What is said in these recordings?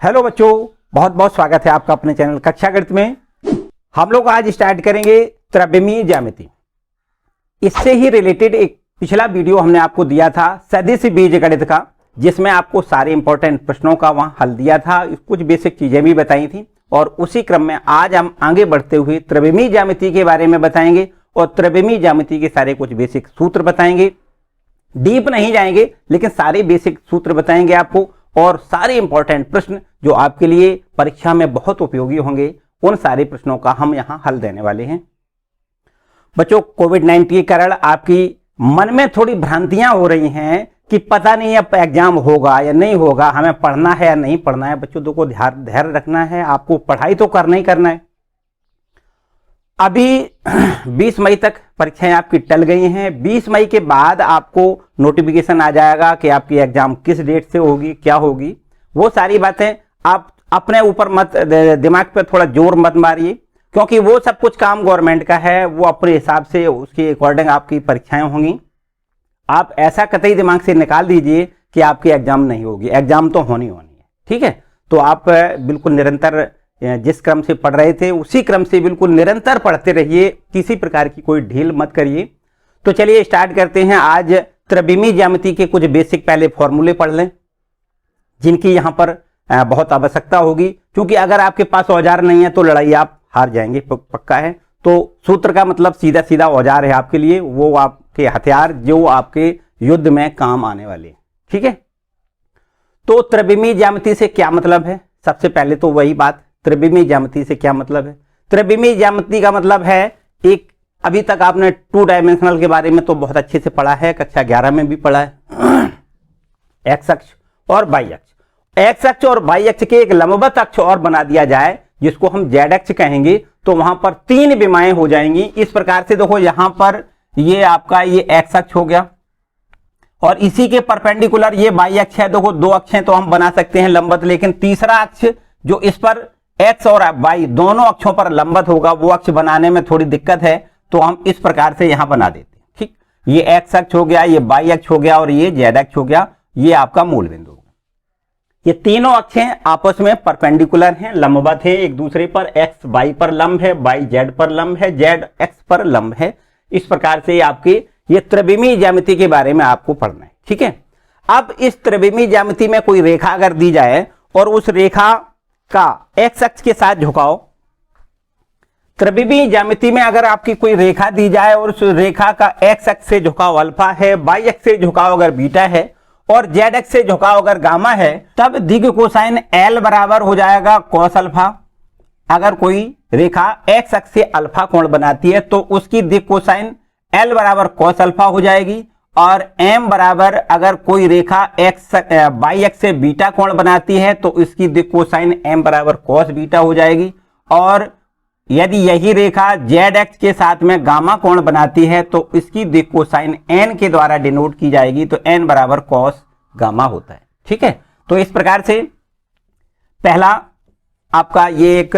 Hello बच्चों, बहुत बहुत स्वागत है आपका अपने चैनल कक्षा गणित में। हम लोग आज स्टार्ट करेंगे त्रिविमीय ज्यामिति। इससे ही रिलेटेड एक पिछला वीडियो हमने आपको दिया था सदिश बीजगणित का, जिसमें आपको सारे इंपॉर्टेंट प्रश्नों का वहां हल दिया था, कुछ बेसिक चीजें भी बताई थी। और उसी क्रम में आज हम आगे बढ़ते हुए त्रिविमीय ज्यामिति के बारे में बताएंगे और त्रिविमीय ज्यामिति के सारे कुछ बेसिक सूत्र बताएंगे। डीप नहीं जाएंगे, लेकिन सारे बेसिक सूत्र बताएंगे आपको, और सारे इंपॉर्टेंट प्रश्न जो आपके लिए परीक्षा में बहुत उपयोगी होंगे, उन सारे प्रश्नों का हम यहां हल देने वाले हैं। बच्चों, कोविड-19 के कारण आपकी मन में थोड़ी भ्रांतियां हो रही हैं कि पता नहीं अब एग्जाम होगा या नहीं होगा, हमें पढ़ना है या नहीं पढ़ना है। बच्चों, देखो धैर्य रखना है, आपको पढ़ाई तो करना ही करना है। अभी 20 मई तक परीक्षाएं आपकी टल गई हैं। 20 मई के बाद आपको नोटिफिकेशन आ जाएगा कि आपकी एग्जाम किस डेट से होगी, क्या होगी। वो सारी बातें आप अपने ऊपर मत, दिमाग पर थोड़ा जोर मत मारिए, क्योंकि वो सब कुछ काम गवर्नमेंट का है। वो अपने हिसाब से उसके अकॉर्डिंग आपकी परीक्षाएं होंगी। आप ऐसा कतई दिमाग से निकाल दीजिए कि आपकी एग्जाम नहीं होगी। एग्जाम तो होनी है, ठीक है। तो आप बिल्कुल निरंतर जिस क्रम से पढ़ रहे थे उसी क्रम से बिल्कुल निरंतर पढ़ते रहिए, किसी प्रकार की कोई ढील मत करिए। तो चलिए स्टार्ट करते हैं। आज त्रिविमीय ज्यामिति के कुछ बेसिक पहले फॉर्मूले पढ़ लें, जिनकी यहां पर बहुत आवश्यकता होगी, क्योंकि अगर आपके पास औजार नहीं है तो लड़ाई आप हार जाएंगे, पक्का है। तो सूत्र का मतलब सीधा सीधा औजार है आपके लिए, वो आपके हथियार जो आपके युद्ध में काम आने वाले, ठीक है। तो त्रिविमीय ज्यामिति से क्या मतलब है? सबसे पहले तो वही बात, त्रिविमीय ज्यामिति से क्या मतलब है? त्रिविमीय ज्यामिति का मतलब है एक, अभी तक आपने 2 डायमेंशनल के बारे में तो बहुत अच्छे से पढ़ा है, कक्षा 11 में भी पढ़ा है। एक्स अक्ष और वाई अक्ष, एक्स अक्ष और वाई अक्ष के एक लंबवत अक्ष और बना दिया जाए, जिसको हम जेड अक्ष कहेंगे, तो वहां पर 3 विमाएं हो जाएंगी। इस प्रकार से देखो, यहां पर ये आपका ये एक्स अक्ष हो गया, और इसी के परपेंडिकुलर ये वाई अक्ष है। देखो 2 अक्ष हैं तो हम बना सकते हैं लंबवत, लेकिन तीसरा अक्ष जो इस पर एक्स और वाई दोनों अक्षों पर लंबवत होगा, वो अक्ष बनाने में थोड़ी दिक्कत है, तो हम इस प्रकार से यहां बना देते हैं, ठीक। ये एक्स अक्ष हो गया, ये वाई अक्ष हो गया, और ये जेड अक्ष हो गया। ये आपका मूल बिंदु होगा। ये तीनों अक्षें आपस में परपेंडिकुलर हैं, लंबवत हैं एक दूसरे पर। एक्स वाई पर लंब है, वाई जेड पर लंब है, जेड एक्स पर लंब है। इस प्रकार से आपके ये त्रिविमीय ज्यामिति के बारे में आपको पढ़ना है, ठीक है। अब इस त्रिविमीय ज्यामिति में कोई रेखा अगर दी जाए और उस रेखा का एक्स अक्ष के साथ झुकाव, त्रिविमीय ज्यामिति में अगर आपकी कोई रेखा दी जाए और उस रेखा का एक्स अक्ष से झुकाव अल्फा है, वाई अक्ष से झुकाव अगर बीटा है, और जेड अक्ष से झुकाव अगर गामा है, तब दिग कोसाइन एल बराबर हो जाएगा कॉस अल्फा। अगर कोई रेखा एक्स अक्ष से अल्फा कोण बनाती है तो उसकी दिग कोसाइन एल बराबर कॉस अल्फा हो जाएगी। और एम बराबर अगर कोई रेखा एक्स वाई अक्ष से बीटा कोण बनाती है तो इसकी दिग कोसाइन एम बराबर कॉस बीटा हो जाएगी। और यदि यही रेखा जेड अक्ष के साथ में गामा कोण बनाती है तो इसकी दिग कोसाइन एन के द्वारा डिनोट की जाएगी, तो एन बराबर कॉस गामा होता है, ठीक है। तो इस प्रकार से पहला आपका ये एक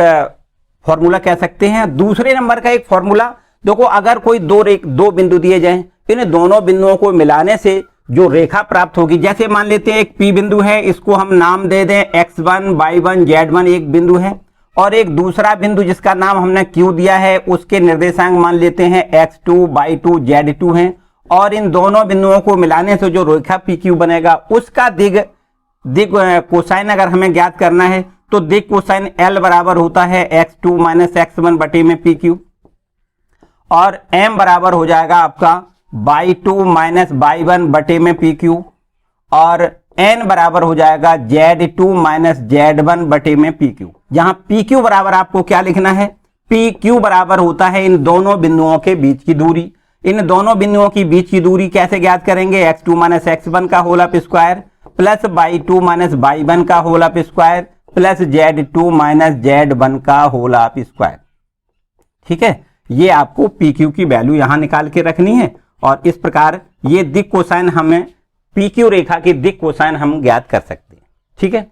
फॉर्मूला कह सकते हैं। दूसरे नंबर का एक फॉर्मूला देखो, अगर कोई दो बिंदु दिए जाएं, इन दोनों बिंदुओं को मिलाने से जो रेखा प्राप्त होगी, जैसे मान लेते हैं एक पी बिंदु है, इसको हम नाम दे दें x1 y1 z1 एक बिंदु है, और एक दूसरा बिंदु जिसका नाम हमने q दिया है, उसके निर्देशांक मान लेते हैं x2 y2 z2 हैं। और इन दोनों बिंदुओं को मिलाने से जो रेखा PQ बनेगा, उसका दिग कोसाइन अगर हमें ज्ञात करना है तो दिग कोसाइन L बराबर होता है x2 माइनस x1 बटे में PQ, और m बराबर हो जाएगा आपका y2 माइनस y1 बटे में PQ, और n बराबर हो जाएगा z2 माइनस z1 बटे में PQ। जहां PQ बराबर आपको क्या लिखना है? PQ बराबर होता है इन दोनों बिंदुओं के बीच की दूरी। इन दोनों बिंदुओं की बीच की दूरी कैसे ज्ञात करेंगे? x2 माइनस x1 का whole up square plus y2 minus y1 का whole up square plus z2 minus z1 का होल अप स्क्वायर, ठीक है। ये आपको PQ की वैल्यू यहां निकाल के रखनी है, और इस प्रकार ये दिग कोसाइन हमें PQ रेखा की दिग कोसाइन हम ज्ञात कर सकते हैं, ठीक है।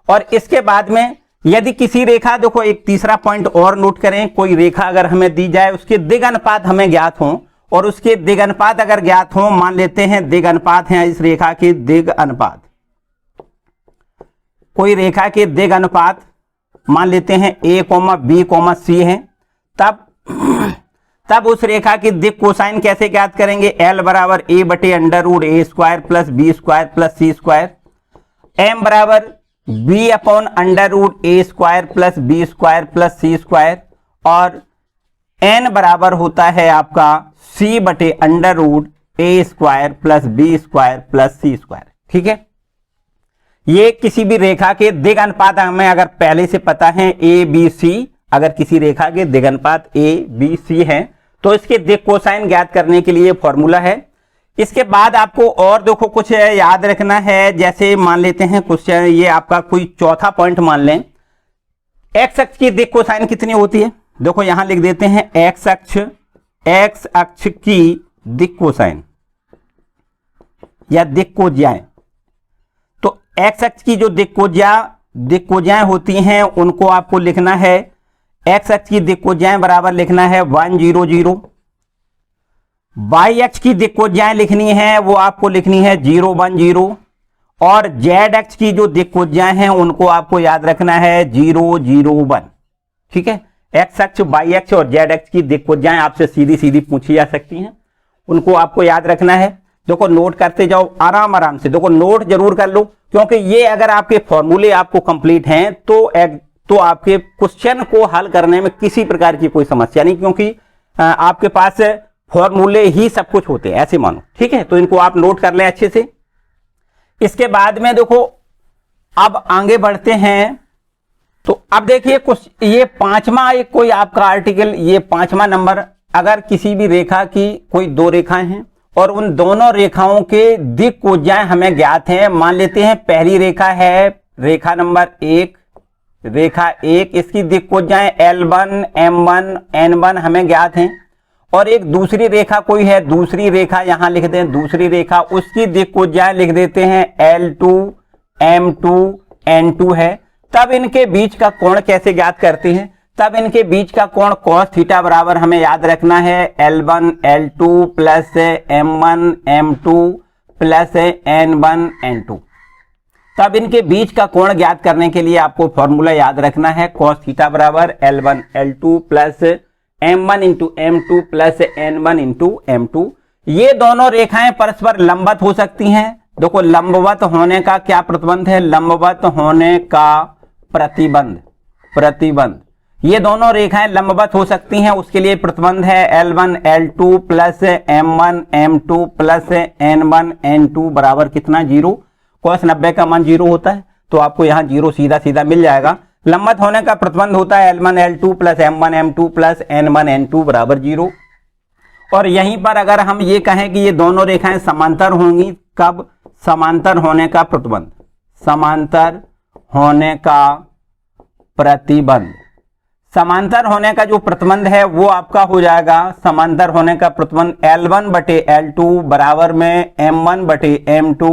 और इसके बाद में यदि किसी रेखा, देखो एक तीसरा पॉइंट और नोट करें, कोई रेखा अगर हमें दी जाए, उसके दिग अनुपात हमें ज्ञात हो, और उसके दिग अनुपात अगर ज्ञात हो, मान लेते हैं दिग अनुपात है इस रेखा के दिग अनुपात, कोई रेखा के दिग अनुपात मान लेते हैं a, b, c है, तब उस रेखा की दिग कोसाइन कैसे ज्ञात करेंगे? L बराबर a बटे under root a square plus B square plus C square, m बराबर b upon under root a square plus B square plus C square, और n बराबर होता है आपका c बटे under root a square plus B square plus C square. ठीक है, ये किसी भी रेखा के दिग अनुपात हमें अगर पहले से पता है a b c, अगर किसी रेखा के दिग अनुपात a b c है तो इसके दिग कोसाइन ज्ञात करने के लिए फॉर्मूला है। इसके बाद आपको और देखो कुछ याद रखना है, जैसे मान लेते हैं कुछ, ये आपका कोई चौथा पॉइंट मान लें, एक्स अक्ष की दिग कोसाइन कितनी होती है? देखो यहां लिख देते हैं एक्स अक्ष की दिग कोसाइन या दिग कोज्याएं। तो एक्स अक्ष की जो दिग कोज्याएं होती हैं उनको आपको लिखना है, एक्स अक्ष की दिग कोज्याएं बराबर लिखना है 1 0 0। वाई अक्ष की दिग कोज्याएं लिखनी है वो आपको लिखनी है 0 1 0, और जेड अक्ष की जो दिग कोज्याएं हैं उनको आपको याद रखना है 0 0 1। ठीक है, एक्स अक्ष, वाई अक्ष और जेड अक्ष की दिग कोज्याएं आपसे सीधी सीधी पूछी जा सकती हैं, उनको आपको याद रखना है। देखो नोट करते जाओ आराम आराम से, देखो नोट जरूर कर लो, क्योंकि ये अगर आपके फॉर्मूले आपको कंप्लीट हैं तो आपके क्वेश्चन को हल करने में किसी प्रकार की कोई समस्या नहीं, क्योंकि आपके पास फॉर्मूले ही सब कुछ होते हैं, ऐसे मानो। ठीक है, तो इनको आप नोट कर लें अच्छे से। इसके बाद में देखो अब आगे बढ़ते हैं, तो अब देखिए कुछ ये पांचवा एक कोई आपका आर्टिकल, ये 5वां नंबर, अगर किसी भी रेखा की कोई दो रेखाएं हैं और उन दोनों रेखाओं के दिग कोज्याएं हमें ज्ञात हैं। मान लेते हैं पहली रेखा है रेखा नंबर 1, रेखा 1, इसकी दिग कोज्याएं L1 M1 N1 हमें ज्ञात हैं, और एक दूसरी रेखा कोई है, दूसरी रेखा यहां लिख दें, दूसरी रेखा, उसकी दिग कोज्याएं लिख देते हैं L2 M2 N2 है। तब इनके बीच का कोण कैसे ज्ञात करते हैं? तब इनके बीच का कोण cos थीटा बराबर हमें याद रखना है L1 L2 plus M1 M2 plus N1 N2। तब इनके बीच का कोण ज्ञात करने के लिए आपको फॉर्मूला याद रखना है cos थीटा बराबर L1 L2 plus M1 into M2 plus N1 into M2। ये दोनों रेखाएं परस्पर लंबवत हो सकती हैं। देखो लंबवत होने का क्या प्रतिबंध है? लंबवत होने का प्रतिबंध, ये दोनों रेखाएं लंबवत हो सकती हैं, उसके लिए प्रतिबंध है L1 L2 plus M1 M2 plus N1 N2 बराबर कितना? 0। cos 90 का मान 0 होता है, तो आपको यहां 0 सीधा सीधा मिल जाएगा। लंबवत होने का प्रतिबंध होता है L1 L2 plus M1 M2 plus N1 N2 बराबर 0। और यहीं पर अगर हम ये कहें कि ये दोनों रेखाएं समांतर होंगी, कब? समांतर होने का प्रतिबंध, समांतर होने का प्रतिबंध, समांतर होने का जो प्रतिबंध है वो आपका हो जाएगा, समांतर होने का प्रतिबंध L1 बटे L2 बराबर में M1 बटे M2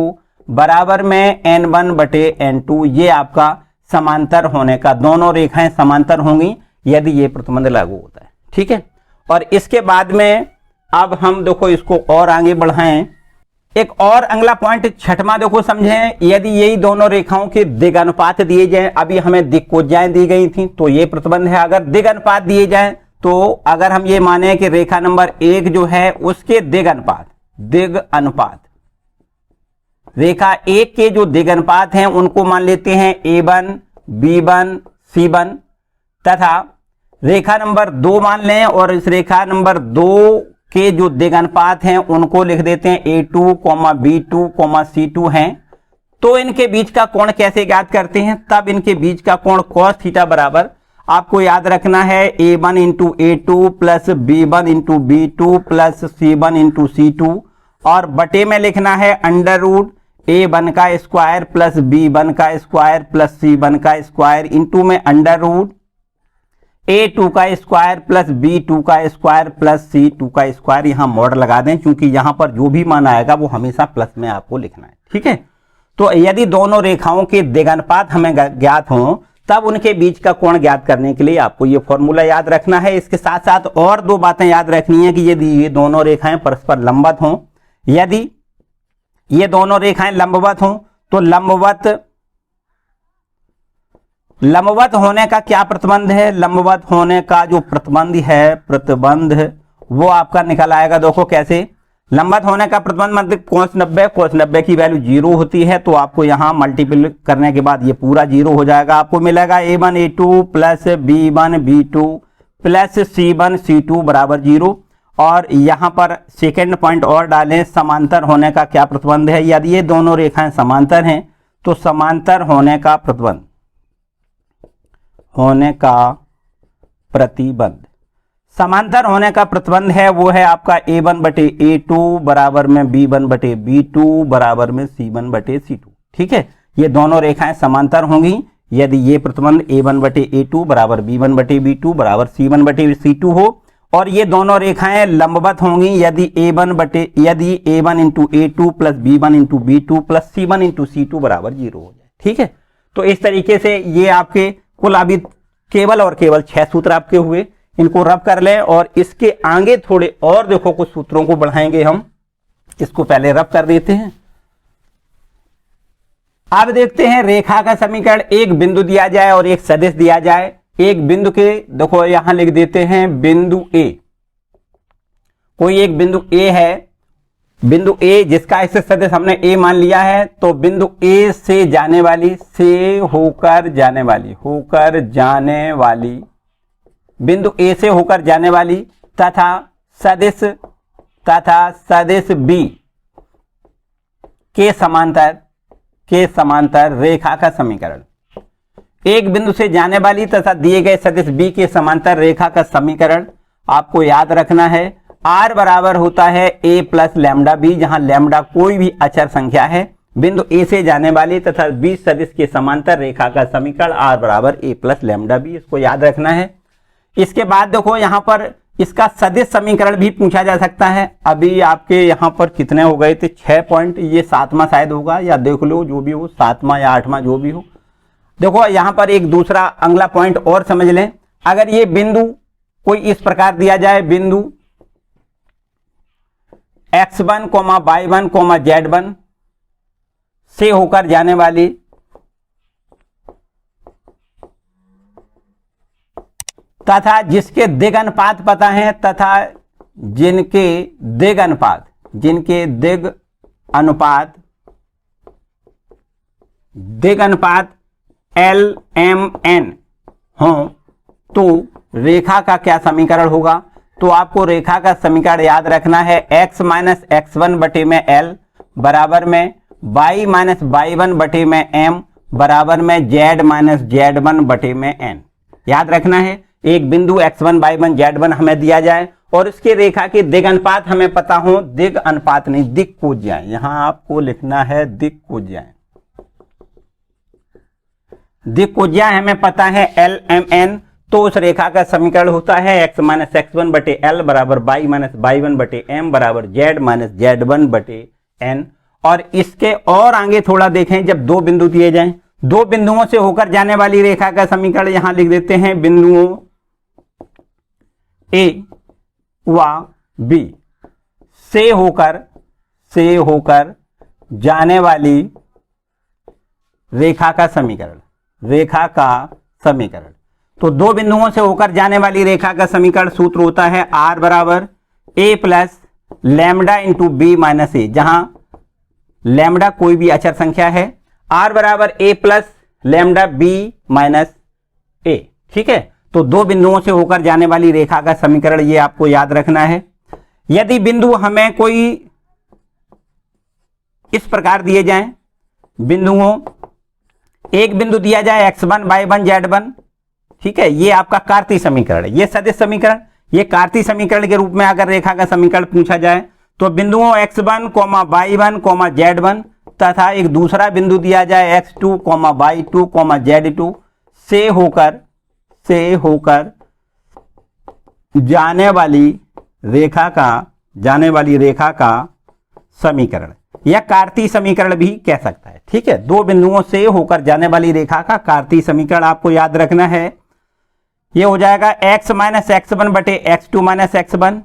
बराबर में N1 बटे N2। ये आपका समांतर होने का, दोनों रेखाएं समांतर होंगी यदि ये प्रतिबंध लागू होता है। ठीक है, और इसके बाद में अब हम देखो इसको और आगे बढ़ाएं, एक और अगला पॉइंट 6वां देखो समझें, यदि यही दोनों रेखाओं के दिग अनुपात दिए जाएं, अभी हमें दिग कोज्याएं दी गई थी तो ये प्रतिबंध है। अगर दिग अनुपात दिए जाएं तो अगर हम ये माने कि रेखा नंबर 1 जो है उसके दिग अनुपात, रेखा 1 के जो दिग अनुपात हैं उनको मान लेते हैं A1 B1 C1, तथा रेखा नंबर 2 मान लें और इस रेखा नंबर 2 के जो दिग अनुपात हैं उनको लिख देते हैं A2, B2, C2 हैं। तो इनके बीच का कोण कैसे ज्ञात करते हैं? तब इनके बीच का कोण cos थीटा बराबर आपको याद रखना है A1 into A2 plus B1 into B2 plus C1 into C2, और बटे में लिखना है अंडर रूट A1 का स्क्वायर प्लस B1 का स्क्वायर प्लस C1 का स्क्वायर इंटू में अंडर रूट A2 का स्क्वायर प्लस B2 का स्क्वायर प्लस C2 का स्क्वायर। यहां मॉड लगा दें क्योंकि यहां पर जो भी मान आएगा वो हमेशा प्लस में आपको लिखना है। ठीक है, तो यदि दोनों रेखाओं के दिग अनुपात हमें ज्ञात हों तब उनके बीच का कोण ज्ञात करने के लिए आपको ये फॉर्मूला याद रखना है। इसके साथ साथ और दो बातें याद रखनी है कि यदि ये दोनों रेखाएं परस्पर लंबवत हों, यदि ये दोनों रेखाएं लंबवत हों तो लंबवत लंबवत होने का क्या प्रतिबंध है? लंबवत होने का जो प्रतिबंध वो आपका निकल आएगा। देखो कैसे, लंबवत होने का प्रतिबंध मतलब cos 90 की वैल्यू 0 होती है, तो आपको यहां मल्टीपल करने के बाद ये पूरा 0 हो जाएगा। आपको मिलेगा a1 a2 plus b1 b2 plus c1 c2 बराबर 0। और यहां पर सेकेंड पॉइंट और डालें, समांतर होने का क्या प्रतिबंध है? यदि ये दोनों रेखाएं समांतर हैं तो समांतर होने का प्रतिबंध समांतर होने का प्रतिबंध है वो है आपका a1 बटे a2 बराबर में b1 बटे b2 बराबर में c1 बटे c2। ठीक है, ये दोनों रेखाएं समांतर होंगी यदि ये प्रतिबंध a1 बटे a2 बराबर b1 बटे b2 बराबर c1 बटे c2 हो, और ये दोनों रेखाएं लंबवत होंगी यदि a1 into a2 plus b1 into b2 plus c1 into c2 बराबर 0 हो जाए। ठीक है, तो इस तरीके से ये आपके कुल अभी केवल और केवल 6 सूत्र आपके हुए, इनको रब कर लें और इसके आगे थोड़े और देखो कुछ सूत्रों को बढ़ाएंगे हम। इसको पहले रब कर देते हैं। अब देखते हैं रेखा का समीकरण। एक बिंदु दिया जाए और एक सदिश दिया जाए। एक बिंदु के देखो यहां लिख देते हैं बिंदु ए, कोई एक बिंदु ए है, बिंदु ए जिसका इसे सदिश हमने ए मान लिया है, तो बिंदु ए से जाने वाली बिंदु ए से होकर जाने वाली तथा सदिश बी के समांतर रेखा का समीकरण। एक बिंदु से जाने वाली तथा दिए गए सदिश बी के समांतर रेखा का समीकरण आपको याद रखना है। आर बराबर होता है ए प्लस लैम्डा बी, जहां लैम्डा कोई भी अचर संख्या है। बिंदु ए से जाने वाली तथा बी सदिश के समांतर रेखा का समीकरण आर बराबर ए प्लस लैम्डा बी, इसको याद रखना है। इसके बाद देखो यहां पर इसका सदिश समीकरण भी पूछा जा सकता है। अभी आपके यहां पर कितने हो गए थे? 6 पॉइंट, ये 7वां शायद होगा, या देख लो जो भी हो, 7वां या 8वां जो भी हो। देखो यहां पर एक दूसरा अगला पॉइंट और समझ लें। अगर ये बिंदु कोई इस प्रकार दिया जाए, बिंदु x1, y1, z1 से होकर जाने वाली तथा जिसके दिग अनुपात पता है तथा जिनके दिग अनुपात LMN हो, तो रेखा का क्या समीकरण होगा? तो आपको रेखा का समीकरण याद रखना है। x माइनस x1 बटे में L बराबर में y माइनस y1 बटे में M बराबर में z माइनस z1 बटे में n। याद रखना है, एक बिंदु x1 y1 z1 हमें दिया जाए और इसके रेखा के दिग अनुपात हमें पता हो, दिग अनुपात नहीं दिक कोज्याएं, यहां आपको लिखना है दिक कोज्याएं। दिक कोज्याएं हमें पता है LMN, तो उस रेखा का समीकरण होता है x माइनस x1 बटे L बराबर y माइनस y1 बटे M बराबर z माइनस z1 बटे n। और इसके और आगे थोड़ा देखें, जब दो बिंदु दिए जाएं, दो बिंदुओं से होकर जाने वाली रेखा का समीकरण यहां लिख देते हैं। बिंदुओं A व B से होकर जाने वाली रेखा का समीकरण। तो दो बिंदुओं से होकर जाने वाली रेखा का समीकरण सूत्र होता है R बराबर A plus lambda into B minus A, जहां लैम्डा कोई भी अचर संख्या है। R बराबर A plus lambda B minus A. ठीक है, तो दो बिंदुओं से होकर जाने वाली रेखा का समीकरण ये आपको याद रखना है। यदि बिंदु हमें कोई इस प्रकार दिए जाएं, एक बिंदु दिया जाए x1 y1 z1, ठीक है, ये आपका कार्तीय समीकरण है, ये सदिश समीकरण, ये कार्तीय समीकरण के रूप में अगर रेखा का समीकरण पूछा जाए तो बिंदुओं x1, y1, z1 तथा एक दूसरा बिंदु दिया जाए x2, y2, z2 से होकर जाने वाली रेखा का समीकरण या कार्तीय समीकरण भी कह सकता है। ठीक है, दो बिंदुओं से होकर जाने वाली रेखा का कार्तीय समीकरण आपको याद रखना है। ये हो जाएगा x माइनस x1 बटे x2 माइनस x1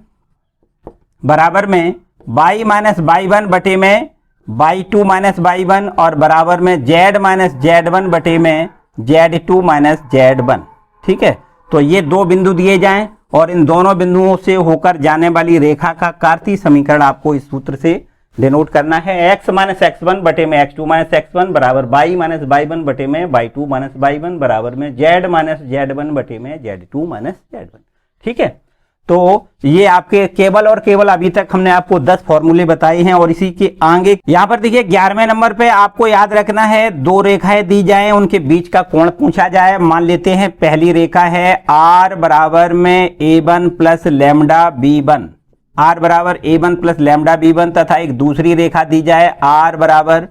बराबर में y माइनस y1 बटे में y2 माइनस y1 और बराबर में z माइनस z1 बटे में Z2 माइनस Z1। ठीक है, तो ये दो बिंदु दिए जाएं और इन दोनों बिंदुओं से होकर जाने वाली रेखा का कार्तीय समीकरण आपको इस सूत्र से डिनोट करना है। x माइनस x1 बटे में x2 माइनस x1 बराबर y माइनस y1 बटे में y2 माइनस y1 बराबर में z माइनस z1 बटे में z2 माइनस z1। ठीक है, तो ये आपके केवल और केवल अभी तक हमने आपको 10 फॉर्मूले बताए हैं और इसी के आगे यहां पर देखिए 11वें नंबर पे आपको याद रखना है, दो रेखाएं दी जाएं, उनके बीच का कोण पूछा जाए। मान लेते हैं पहली रेखा है r बराबर में a1 plus lambda b1, r बराबर a1 प्लस लैम्डा b1 तथा एक दूसरी रेखा दी जाए r बराबर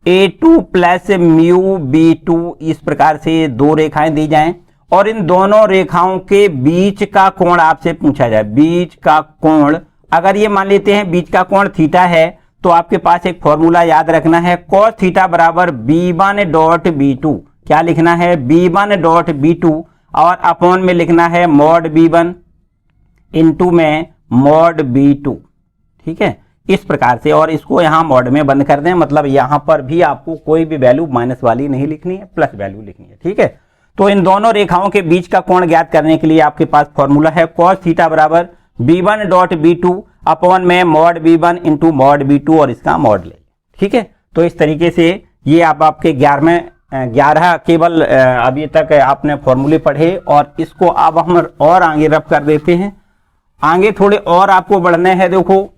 a2 प्लस म्यू b2। इस प्रकार से दो रेखाएं दी जाएं और इन दोनों रेखाओं के बीच का कोण आपसे पूछा जाए। बीच का कोण, अगर ये मान लेते हैं बीच का कोण थीटा है तो आपके पास एक फॉर्मूला याद रखना है, cos थीटा बराबर b1 डॉट b2। क्या लिखना है? b1 डॉट b2 और अपॉन में लिखना है मॉड b1 इंटू में मॉड b2। ठीक है, इस प्रकार से, और इसको यहां मॉड में बंद कर दें, मतलब यहां पर भी आपको कोई भी वैल्यू माइनस वाली नहीं लिखनी है, प्लस वैल्यू लिखनी है। ठीक है, तो इन दोनों रेखाओं के बीच का कोण ज्ञात करने के लिए आपके पास फॉर्मूला है cos थीटा बराबर b1 डॉट b2 अपॉन में mod b1 into mod b2 और इसका मॉड ले। ठीक है, तो इस तरीके से ये आपके 11 केवल अभी तक आपने फॉर्मूले पढ़े और इसको अब हम और आगे रफ कर देते हैं। आगे थोड़े और आपको बढ़ने हैं। देखो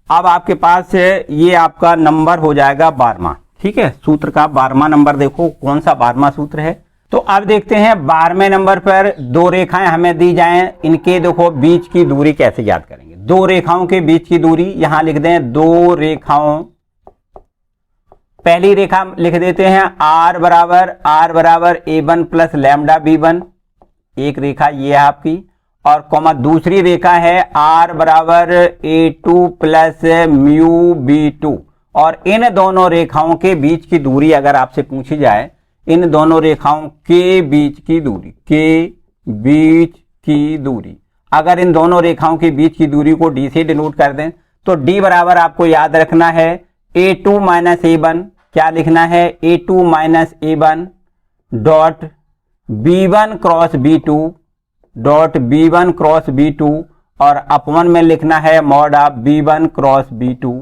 अब आपके पास ये आपका नंबर हो जाएगा 12वां। ठीक है, सूत्र का 12वां नंबर देखो कौन सा 12वां सूत्र है। तो अब देखते हैं 12वें नंबर पर दो रेखाएं हमें दी जाएं, इनके देखो बीच की दूरी कैसे याद करेंगे। दो रेखाओं के बीच की दूरी यहां लिख दें, दो रेखाओं, पहली रेखा लिख देते हैं r बराबर a1 प्लस लैम्डा b1, एक रेखा ये है आपकी, और कॉमा दूसरी रेखा है r बराबर a2 प्लस म्यू b2। और इन दोनों रेखाओं के बीच की दूरी अगर आपसे पूछी जाए, इन दोनों रेखाओं के बीच की दूरी, अगर इन दोनों रेखाओं के बीच की दूरी को d से डिनोट कर दें तो d बराबर आपको याद रखना है a2 माइनस a1। क्या लिखना है? a2 minus a1 dot b1 cross b2 और अपॉन में लिखना है mod of b1 cross b2।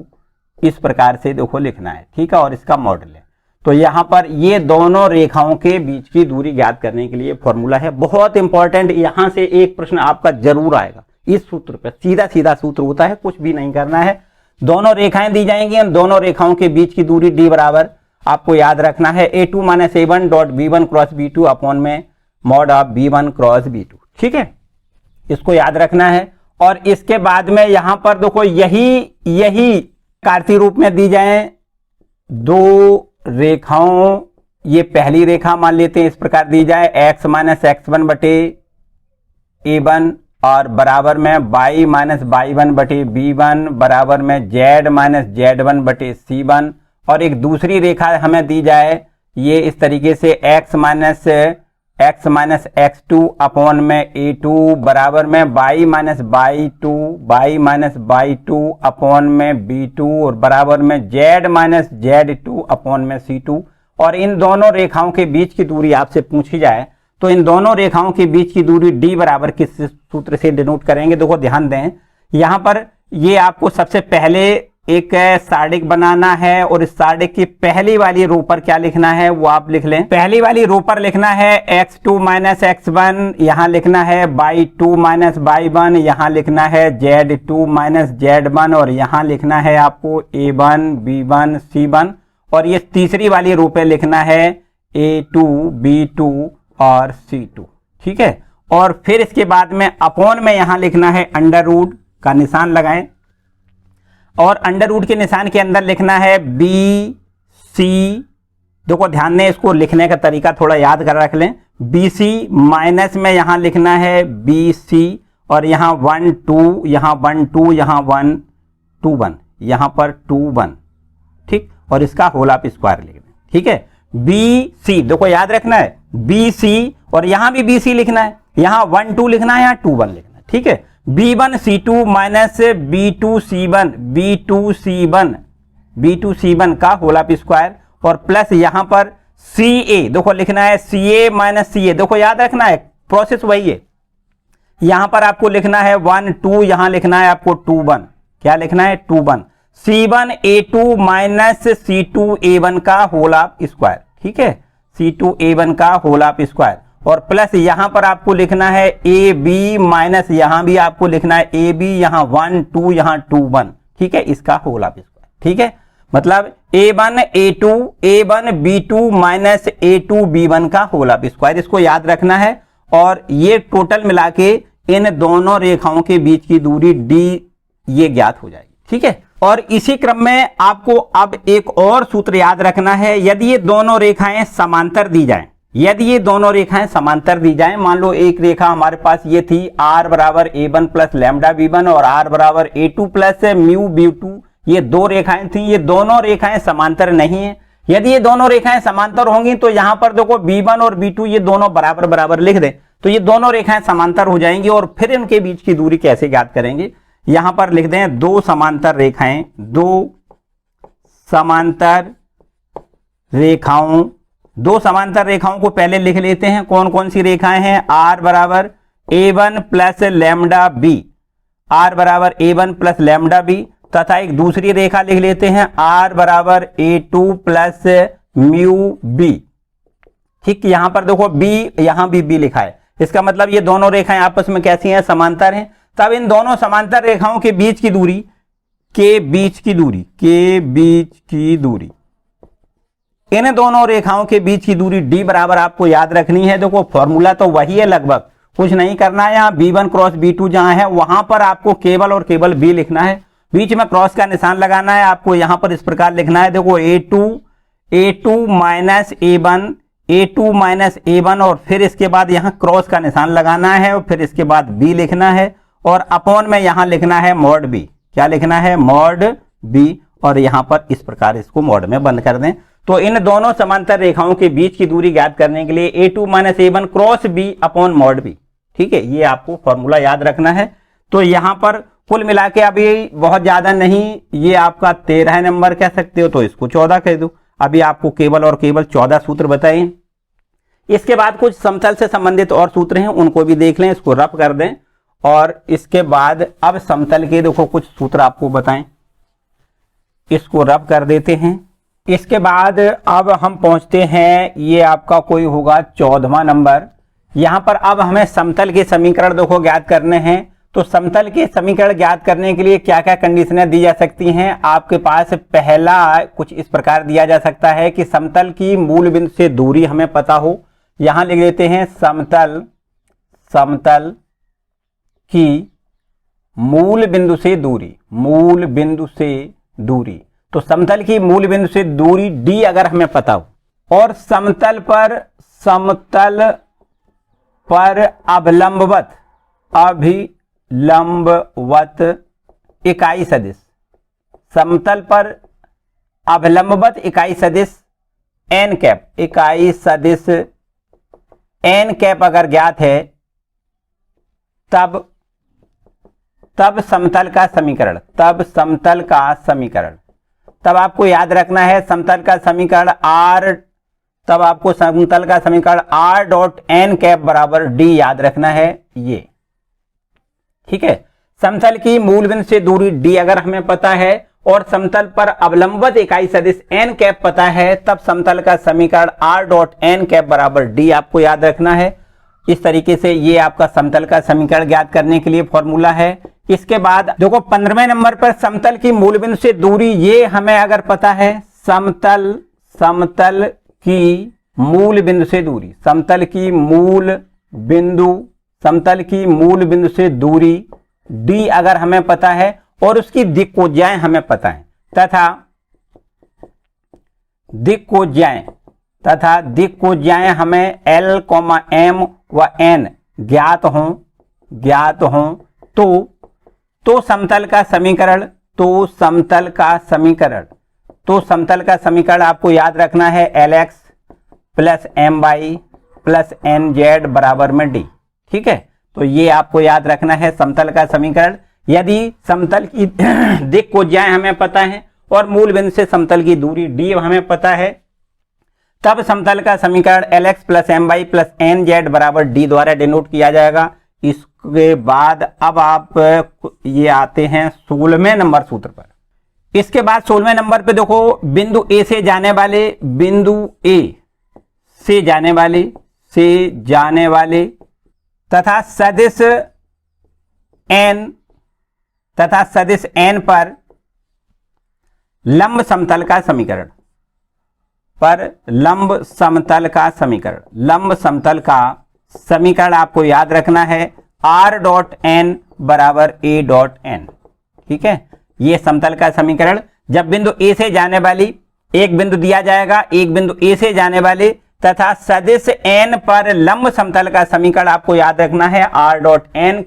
इस प्रकार से देखो लिखना है। ठीक है, और इसका मॉडल है। तो यहां पर ये दोनों रेखाओं के बीच की दूरी ज्ञात करने के लिए फॉर्मूला है, बहुत इंपॉर्टेंट। यहां से एक प्रश्न आपका जरूर आएगा इस सूत्र पर, सीधा सीधा सूत्र होता है, कुछ भी नहीं करना है। दोनों रेखाएं दी जाएंगी, इन दोनों रेखाओं के बीच की दूरी d बराबर आपको याद रखना है a2 minus a1 dot b1 cross b2 upon में mod of b1 cross b2। ठीक है, इसको याद रखना है। और इसके बाद में यहां पर देखो यही कार्तीय रूप में दी जाए दो रेखाओं, ये पहली रेखा मान लेते हैं इस प्रकार दी जाए x माइनस x1 बटे a1 और बराबर में y माइनस y1 बटे b1 बराबर में z माइनस z1 बटे c1। और एक दूसरी रेखा हमें दी जाए ये इस तरीके से x माइनस x2 अपॉन में a2 बराबर में y माइनस y2 अपॉन में b2 और बराबर में z माइनस z2 अपॉन में c2। और इन दोनों रेखाओं के बीच की दूरी आपसे पूछी जाए तो इन दोनों रेखाओं के बीच की दूरी d बराबर किस सूत्र से डिनोट करेंगे। देखो ध्यान दें, यहां पर ये आपको सबसे पहले एक सार्डिक बनाना है और इस सार्डिक की पहली वाली रो पर क्या लिखना है वो आप लिख लें। पहली वाली रो पर लिखना है x2 माइनस x1, यहां लिखना है y2 माइनस y1, यहां लिखना है z2 माइनस z1 और यहां लिखना है आपको a1 b1 c1। और ये तीसरी वाली रो पे लिखना है a2 b2 और c2। ठीक है, और फिर इसके बाद में अपॉन में यहां लिखना है अंडर रूट का निशान लगाएं और अंडर रूट के निशान के अंदर लिखना है बी सी। देखो ध्यान दें, इसको लिखने का तरीका थोड़ा याद कर रख लें। बी सी माइनस में यहां लिखना है बी सी और यहां 1 2, यहां 1 2, यहां 1 2 1, यहां पर 2 1। ठीक, और इसका होल ऑफ स्क्वायर लिख दें। ठीक है, बी सी देखो याद रखना है बी सी और यहां भी बी सी लिखना है, यहां 1 2 लिखना है, यहां 2 1 लिखना है। ठीक है, b1 c2 minus b2 c1 का होल ऑफ स्क्वायर और प्लस यहां पर सी ए, देखो लिखना है सी ए माइनस सी ए, देखो याद रखना है प्रोसेस वही है। यहां पर आपको लिखना है 1 2, यहां लिखना है आपको 2 1, क्या लिखना है 2 1, C1A2 माइनस C2A1 का होल ऑफ स्क्वायर, ठीक है, C2A1 का होल ऑफ स्क्वायर, और प्लस यहां पर आपको लिखना है AB माइनस यहां भी आपको लिखना है AB, यहां 1 2 यहां 2 1, ठीक है, इसका होल ऑफ स्क्वायर, ठीक है, मतलब A1 A2 A1 B2 minus A2 B1 का होल ऑफ स्क्वायर, इसको याद रखना है। और ये टोटल मिला के इन दोनों रेखाओं के बीच की दूरी D ये ज्ञात हो जाएगी, ठीक है। और इसी क्रम में आपको अब एक और सूत्र याद रखना है, यदि ये दोनों रेखाएं समांतर दी जाएं, यदि ये दोनों रेखाएं समांतर दी जाएं, मान लो एक रेखा हमारे पास ये थी R बराबर A1 प्लस लैम्डा B1 और R बराबर A2 प्लस म्यू B2, ये दो रेखाएं थी, ये दोनों रेखाएं समांतर नहीं है। यदि ये दोनों रेखाएं समांतर होंगी तो यहां पर देखो B1 और B2 ये दोनों बराबर बराबर लिख दें, तो ये दोनों रेखाएं समांतर हो जाएंगी। और फिर इनके बीच की दूरी कैसे ज्ञात करेंगे, यहां पर लिख दें दो समांतर रेखाएं, दो समांतर रेखाओं को पहले लिख लेते हैं। कौन कौन सी रेखाएं हैं, R बराबर A1 plus lambda B, R बराबर A1 प्लस लैम्डा B, तथा एक दूसरी रेखा लिख लेते हैं R बराबर A2 प्लस म्यू B, ठीक, यहां पर देखो B, यहां भी B लिखा है, इसका मतलब ये दोनों रेखाएं आपस में कैसी हैं, समांतर हैं। तब इन दोनों समांतर रेखाओं के बीच की दूरी, के बीच की दूरी, इन दोनों रेखाओं के बीच की दूरी D बराबर आपको याद रखनी है। देखो फॉर्मूला तो वही है, लगभग कुछ नहीं करना है। यहाँ B1 क्रॉस B2 जहां है वहां पर आपको केवल और केवल B लिखना है, बीच में क्रॉस का निशान लगाना है। आपको यहां पर इस प्रकार लिखना है, देखो A2 माइनस A1 और फिर इसके बाद यहां क्रॉस का निशान लगाना है और फिर इसके बाद B लिखना है और अपॉन में यहां लिखना है मॉड B, क्या लिखना है मॉड B, और यहां पर इस प्रकार इसको मॉड में बंद कर दें। तो इन दोनों समांतर रेखाओं के बीच की दूरी ज्ञात करने के लिए A2 minus A1 cross B upon mod B, ठीक है, ये आपको फॉर्मूला याद रखना है। तो यहां पर कुल मिला के अभी बहुत ज्यादा नहीं, ये आपका 13 नंबर कह सकते हो, तो इसको 14 कह दो। अभी आपको केवल और केवल 14 सूत्र बताए। इसके बाद कुछ समतल से संबंधित और सूत्र हैं, उनको भी देख लें, इसको रफ कर दें। और इसके बाद अब समतल के देखो कुछ सूत्र आपको बताएं, इसको रफ कर देते हैं। इसके बाद अब हम पहुंचते हैं, ये आपका कोई होगा 14वां नंबर। यहां पर अब हमें समतल के समीकरण देखो ज्ञात करने हैं। तो समतल के समीकरण ज्ञात करने के लिए क्या क्या कंडीशनें दी जा सकती हैं, आपके पास पहला कुछ इस प्रकार दिया जा सकता है कि समतल की मूल बिंदु से दूरी हमें पता हो। यहां लिख देते हैं समतल की मूल बिंदु से दूरी, तो समतल की मूल बिंदु से दूरी D अगर हमें पता हो, और समतल पर अभिलंबवत इकाई सदिश, समतल पर अभिलंबवत इकाई सदिश n कैप, इकाई सदिश n कैप अगर ज्ञात है, तब समतल का समीकरण, तब आपको याद रखना है समतल का समीकरण R डॉट n कैप बराबर D याद रखना है ये, ठीक है। समतल की मूल बिंदु से दूरी D अगर हमें पता है और समतल पर अवलंबित इकाई सदिश n कैप पता है, तब समतल का समीकरण R डॉट n कैप बराबर D आपको याद रखना है। इस तरीके से ये आपका समतल का समीकरण ज्ञात करने के लिए फॉर्मूला है। इसके बाद देखो 15वें नंबर पर समतल की मूल बिंदु से दूरी, ये हमें अगर पता है, समतल की मूल बिंदु से दूरी, समतल की मूल बिंदु से दूरी D अगर हमें पता है और उसकी दिक्कोज्याएं हमें पता है, तथा दिक्कोज्याएं हमें L, M व N ज्ञात हों, तो समतल का समीकरण आपको याद रखना है LX plus MY plus NZ बराबर में D, ठीक है। तो ये आपको याद रखना है समतल का समीकरण। यदि समतल की दिक्कोज्याएं हमें पता है और मूल बिंदु से समतल की दूरी D हमें पता है, तब समतल का समीकरण LX plus MY plus NZ बराबर D द्वारा डिनोट किया जाएगा। इसके बाद अब आप ये आते हैं 16वें नंबर सूत्र पर। इसके बाद 16वें नंबर पे देखो, बिंदु A से जाने वाले तथा सदिश n पर लंब समतल का समीकरण, लंब समतल का समीकरण आपको याद रखना है r डॉट n बराबर a डॉट n। ठीक है, ये समतल का समीकरण जब बिंदु A से जाने वाली एक बिंदु दिया जाएगा, एक बिंदु A से जाने वाले तथा सदिश n पर लंब समतल का समीकरण आपको याद रखना है r डॉट n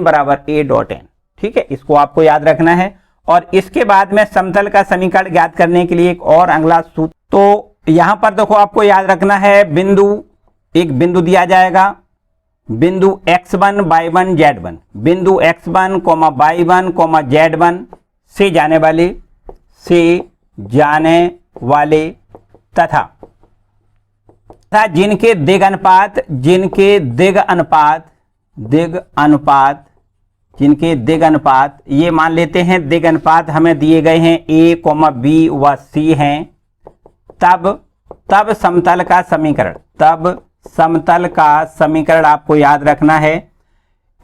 बराबर a डॉट n। ठीक है, इसको आपको याद रखना है। और इसके बाद में समतल का समीकरण ज्ञात करने के लिए एक और अगला सूत्र, तो यहां पर देखो आपको याद रखना है, एक बिंदु दिया जाएगा, बिंदु x1 y1 z1, बिंदु x1 y1 z1 से जाने वाले तथा जिनके दिग अनुपात ये मान लेते हैं, दिग अनुपात हमें दिए गए हैं a, b व c हैं, तब समतल का समीकरण आपको याद रखना है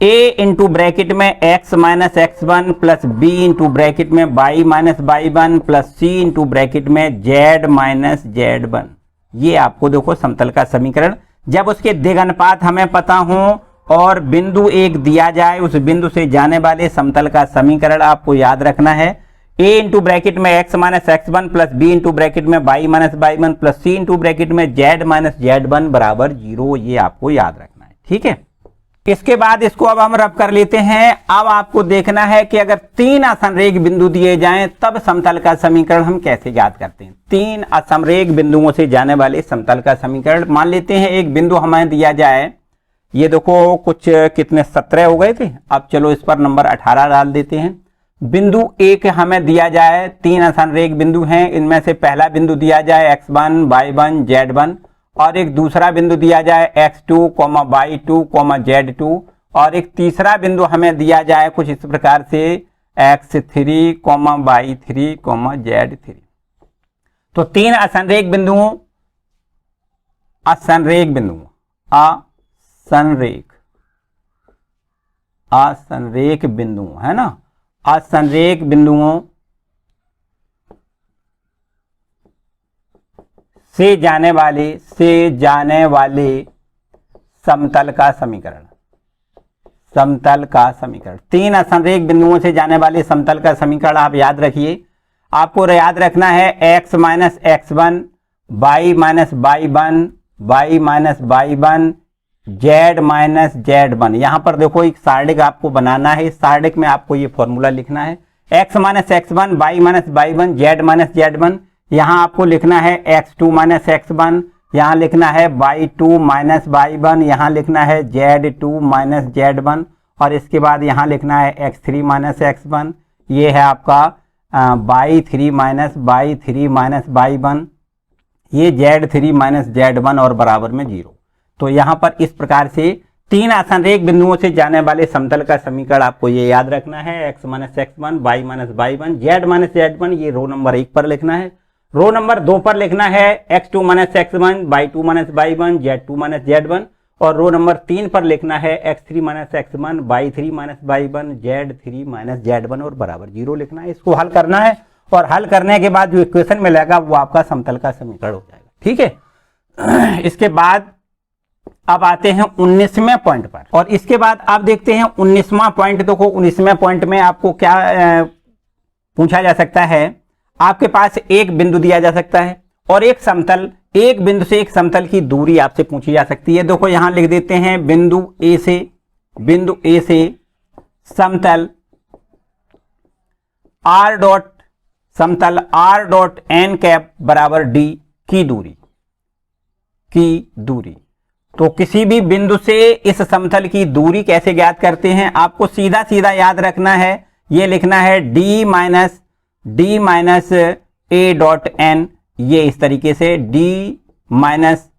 a इंटू ब्रैकेट में x minus x1 plus b into bracket में y minus y1 plus c into bracket में z माइनस z1। ये आपको देखो समतल का समीकरण, जब उसके दिग अनुपात हमें पता हो और बिंदु एक दिया जाए, उस बिंदु से जाने वाले समतल का समीकरण आपको याद रखना है a इंटू ब्रैकेट में x minus x1 plus b into bracket में y minus y1 plus c into bracket में z माइनस z1 बराबर 0। ये आपको याद रखना है। ठीक है, इसके बाद इसको अब हम रब कर लेते हैं। अब आपको देखना है कि अगर 3 असमरेख बिंदु दिए जाएं तब समतल का समीकरण हम कैसे याद करते हैं। 3 असमरेख बिंदुओं से जाने वाले समतल का समीकरण, मान लेते हैं एक बिंदु हमें दिया जाए, ये देखो कुछ कितने 17 हो गए थे, अब चलो इस पर नंबर 18 डाल देते हैं। बिंदु एक हमें दिया जाए, 3 असमरेख बिंदु हैं, इनमें से पहला बिंदु दिया जाए x1 y1 z1 और एक दूसरा बिंदु दिया जाए x2 y2 z2 और एक तीसरा बिंदु हमें दिया जाए कुछ इस प्रकार से x3 y3 z3। तो 3 असमरेख बिंदु है ना, असमरेख बिंदुओं से जाने वाले समतल का समीकरण, 3 असमरेख बिंदुओं से जाने वाले समतल का समीकरण आप याद रखिए। आपको याद रखना है x minus x1 y minus y1 y minus y1 z minus z1। यहां पर देखो एक सारणिक आपको बनाना है, इस सारणिक में आपको ये फॉर्मूला लिखना है x minus x1 y minus y1 z minus z1। यहां आपको लिखना है x2 माइनस x1, यहां लिखना है y2 माइनस y1, यहां लिखना है z2 माइनस z1 और इसके बाद यहां लिखना है x3 माइनस x1। ये है आपका y3 माइनस y1, ये z3 माइनस z1 और बराबर में 0। तो यहां पर इस प्रकार से 3 असमरेख बिंदुओं से जाने वाले समतल का समीकरण आपको ये याद रखना है, x minus x1 y minus y1 z minus z1। ये रो नंबर 1 पर लिखना है। रो नंबर 2 पर लिखना है x2 minus x1 y2 minus y1 z2 minus z1 और रो नंबर 3 पर लिखना है x3 minus x1 y3 minus y1 z3 minus z1 और बराबर 0 लिखना है। इसको हल करना है और हल करने के बाद जो इक्वेशन मिलेगा वो आपका समतल का समीकरण हो जाएगा। ठीक है, इसके बाद अब आते हैं 19वें पॉइंट पर और इसके बाद आप देखते हैं 19वां पॉइंट। देखो 19वें पॉइंट में आपको क्या पूछा जा सकता है, आपके पास एक बिंदु दिया जा सकता है और एक समतल, एक बिंदु से एक समतल की दूरी आपसे पूछी जा सकती है। देखो यहां लिख देते हैं बिंदु ए से समतल r डॉट n कैप बराबर d की दूरी। तो किसी भी बिंदु से इस समतल की दूरी कैसे ज्ञात करते हैं, आपको सीधा सीधा याद रखना है, ये लिखना है d minus a dot n ये इस तरीके से d minus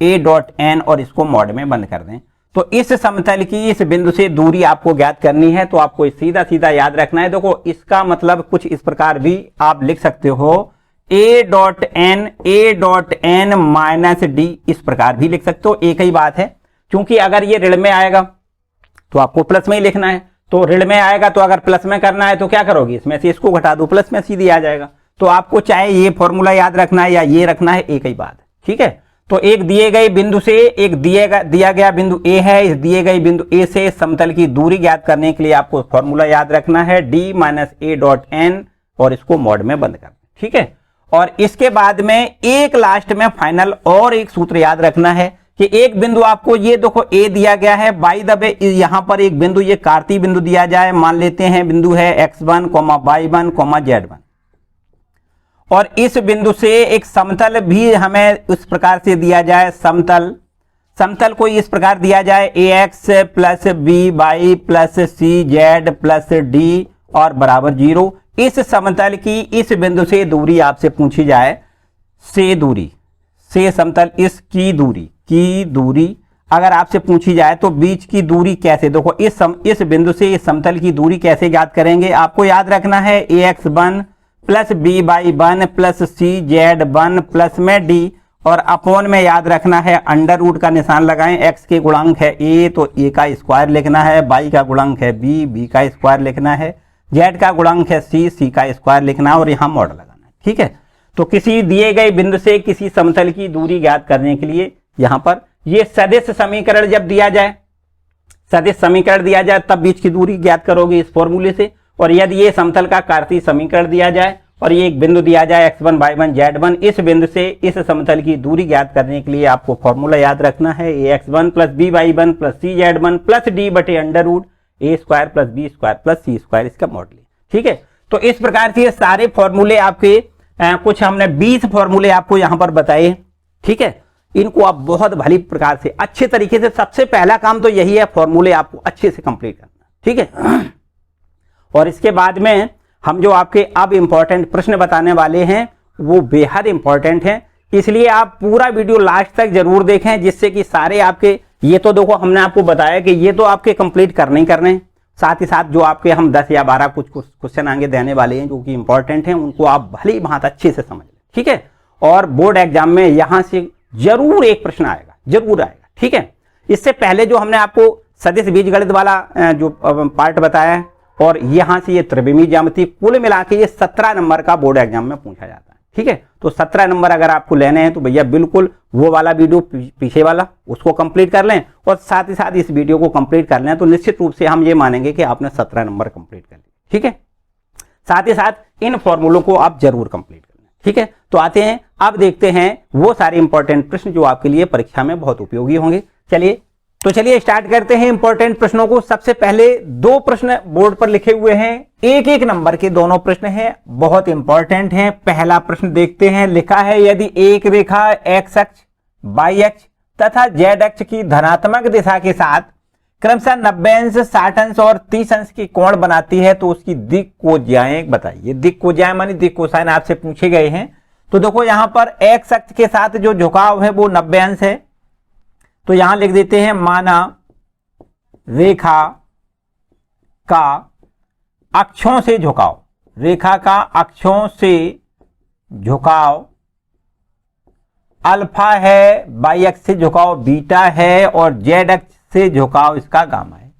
a dot n और इसको मॉड में बंद कर दें। तो इस समतल की इस बिंदु से दूरी आपको ज्ञात करनी है, तो आपको सीधा सीधा याद रखना है। देखो इसका मतलब कुछ इस प्रकार भी आप लिख सकते हो, a dot n minus d, इस प्रकार भी लिख सकते हो। एक ही बात है, क्योंकि अगर ये ऋण में आएगा तो आपको प्लस में ही लिखना है, तो ऋण में आएगा तो अगर प्लस में करना है तो क्या करोगे, इसमें से इसको घटा दो, प्लस में सीधी आ जाएगा। तो आपको चाहे ये फॉर्मूला याद रखना है या ये रखना है, एक ही बात है। ठीक है, तो एक दिए गए बिंदु से एक दिया गया बिंदु A है, इस दिए गए बिंदु A से समतल की दूरी ज्ञात करने के लिए आपको फॉर्मूला याद रखना है d minus a dot n और इसको मॉड में बंद कर दें। ठीक है, और इसके बाद में एक लास्ट में फाइनल और एक सूत्र याद रखना है कि एक बिंदु आपको ये देखो A दिया गया है, बाय द वे यहां पर एक बिंदु ये कार्तीय बिंदु दिया जाए, मान लेते हैं बिंदु है x1, y1, z1, और इस बिंदु से एक समतल भी हमें उस प्रकार से दिया जाए, समतल को इस प्रकार दिया जाए ax plus by plus cz plus d और बराबर 0। इस समतल की इस बिंदु से दूरी आपसे पूछी जाए, से समतल इसकी दूरी अगर आपसे पूछी जाए तो बीच की दूरी कैसे, देखो इस बिंदु से इस समतल की दूरी कैसे याद करेंगे, आपको याद रखना है ax1 plus by1 plus cz1 plus में d और अपॉन में याद रखना है अंडर रूट का निशान लगाएं। x के गुणांक है a तो a का स्क्वायर लिखना है, y का गुणांक है b का स्क्वायर लिखना है, z का गुणांक है c का स्क्वायर लिखना है और यहाँ मॉड लगाना है। ठीक है, तो किसी दिए गए बिंदु से किसी समतल की दूरी ज्ञात करने के लिए यहाँ पर ये सदिश समीकरण जब दिया जाए, सदिश समीकरण दिया जाए तब बीच की दूरी ज्ञात करोगे इस फॉर्मूले से। और यदि ये समतल का कार्तीय समीकरण दिया जाए और ये एक बिंदु दिया जाए x1, y1, z1, इस बिंदु से इस समतल की दूरी ज्ञात करने के लिए आपको फॉर्मूला याद रखना है ax1 plus by1 plus cz1 plus d बटे under root a square plus b square plus c square, इसका मॉडल। ठीक है, तो इस प्रकार से सारे फॉर्मूले आपके कुछ हमने 20 फॉर्मूले आपको यहाँ पर बताए। ठीक है, इनको आप बहुत भली प्रकार से अच्छे तरीके से, सबसे पहला काम तो यही है फॉर्मूले आपको अच्छे से कंप्लीट करना। ठीक है, और इसके बाद में हम जो आपके अब इंपॉर्टेंट प्रश्न बताने वाले हैं वो बेहद इंपॉर्टेंट हैं, इसलिए आप पूरा वीडियो लास्ट तक जरूर देखें, जिससे कि सारे आपके, ये तो देखो हमने आपको बताया कि ये तो आपके कंप्लीट करने ही करने हैं, साथ ही साथ जो आपके हम 10 या 12 कुछ क्वेश्चन आगे देने वाले हैं जो कि इंपॉर्टेंट हैं, उनको आप भली भांति अच्छे से समझ लें। ठीक है, और बोर्ड एग्जाम में यहां से जरूर एक प्रश्न आएगा, जरूर आएगा। ठीक है, इससे पहले जो हमने आपको सदिश बीजगणित वाला जो पार्ट बताया है और यहां से ये त्रिविमीय ज्यामिति, कुल मिला के ये 17 नंबर का बोर्ड एग्जाम में पूछा जाता है। ठीक है, तो 17 नंबर अगर आपको लेने हैं तो भैया बिल्कुल वो वाला वीडियो पीछे वाला उसको कंप्लीट कर लें और साथ ही साथ इस वीडियो को कंप्लीट कर लें, तो निश्चित रूप से हम ये मानेंगे कि आपने 17 नंबर कंप्लीट कर लिए। ठीक है, साथ ही साथ इन फॉर्मूलों को आप जरूर कंप्लीट कर लें। ठीक है, तो आते हैं अब देखते हैं वो सारे इंपॉर्टेंट प्रश्न जो आपके लिए परीक्षा में बहुत उपयोगी होंगे। चलिए स्टार्ट करते हैं इंपॉर्टेंट प्रश्नों को। सबसे पहले 2 प्रश्न बोर्ड पर लिखे हुए हैं, एक नंबर के दोनों प्रश्न हैं, बहुत इंपॉर्टेंट हैं। पहला प्रश्न देखते हैं, लिखा है यदि एक रेखा x अक्ष, y अक्ष तथा z अक्ष की धनात्मक दिशा के साथ क्रमशः 90 अंश, 60 अंश और 30 अंश की कोण बनाती है तो उसकी दिक् कोज्याएं बताइए। दिक् कोज्याएं मानी दिक् कोसाइन आपसे पूछे गए हैं। तो देखो यहां पर x अक्ष के साथ जो झुकाव है वो 90 अंश है, तो यहां लिख देते हैं माना रेखा का अक्षों से झुकाव, रेखा का अक्षों से झुकाव अल्फा है, y अक्ष से झुकाव बीटा है और z अक्ष से झुकाव इसका गामा है।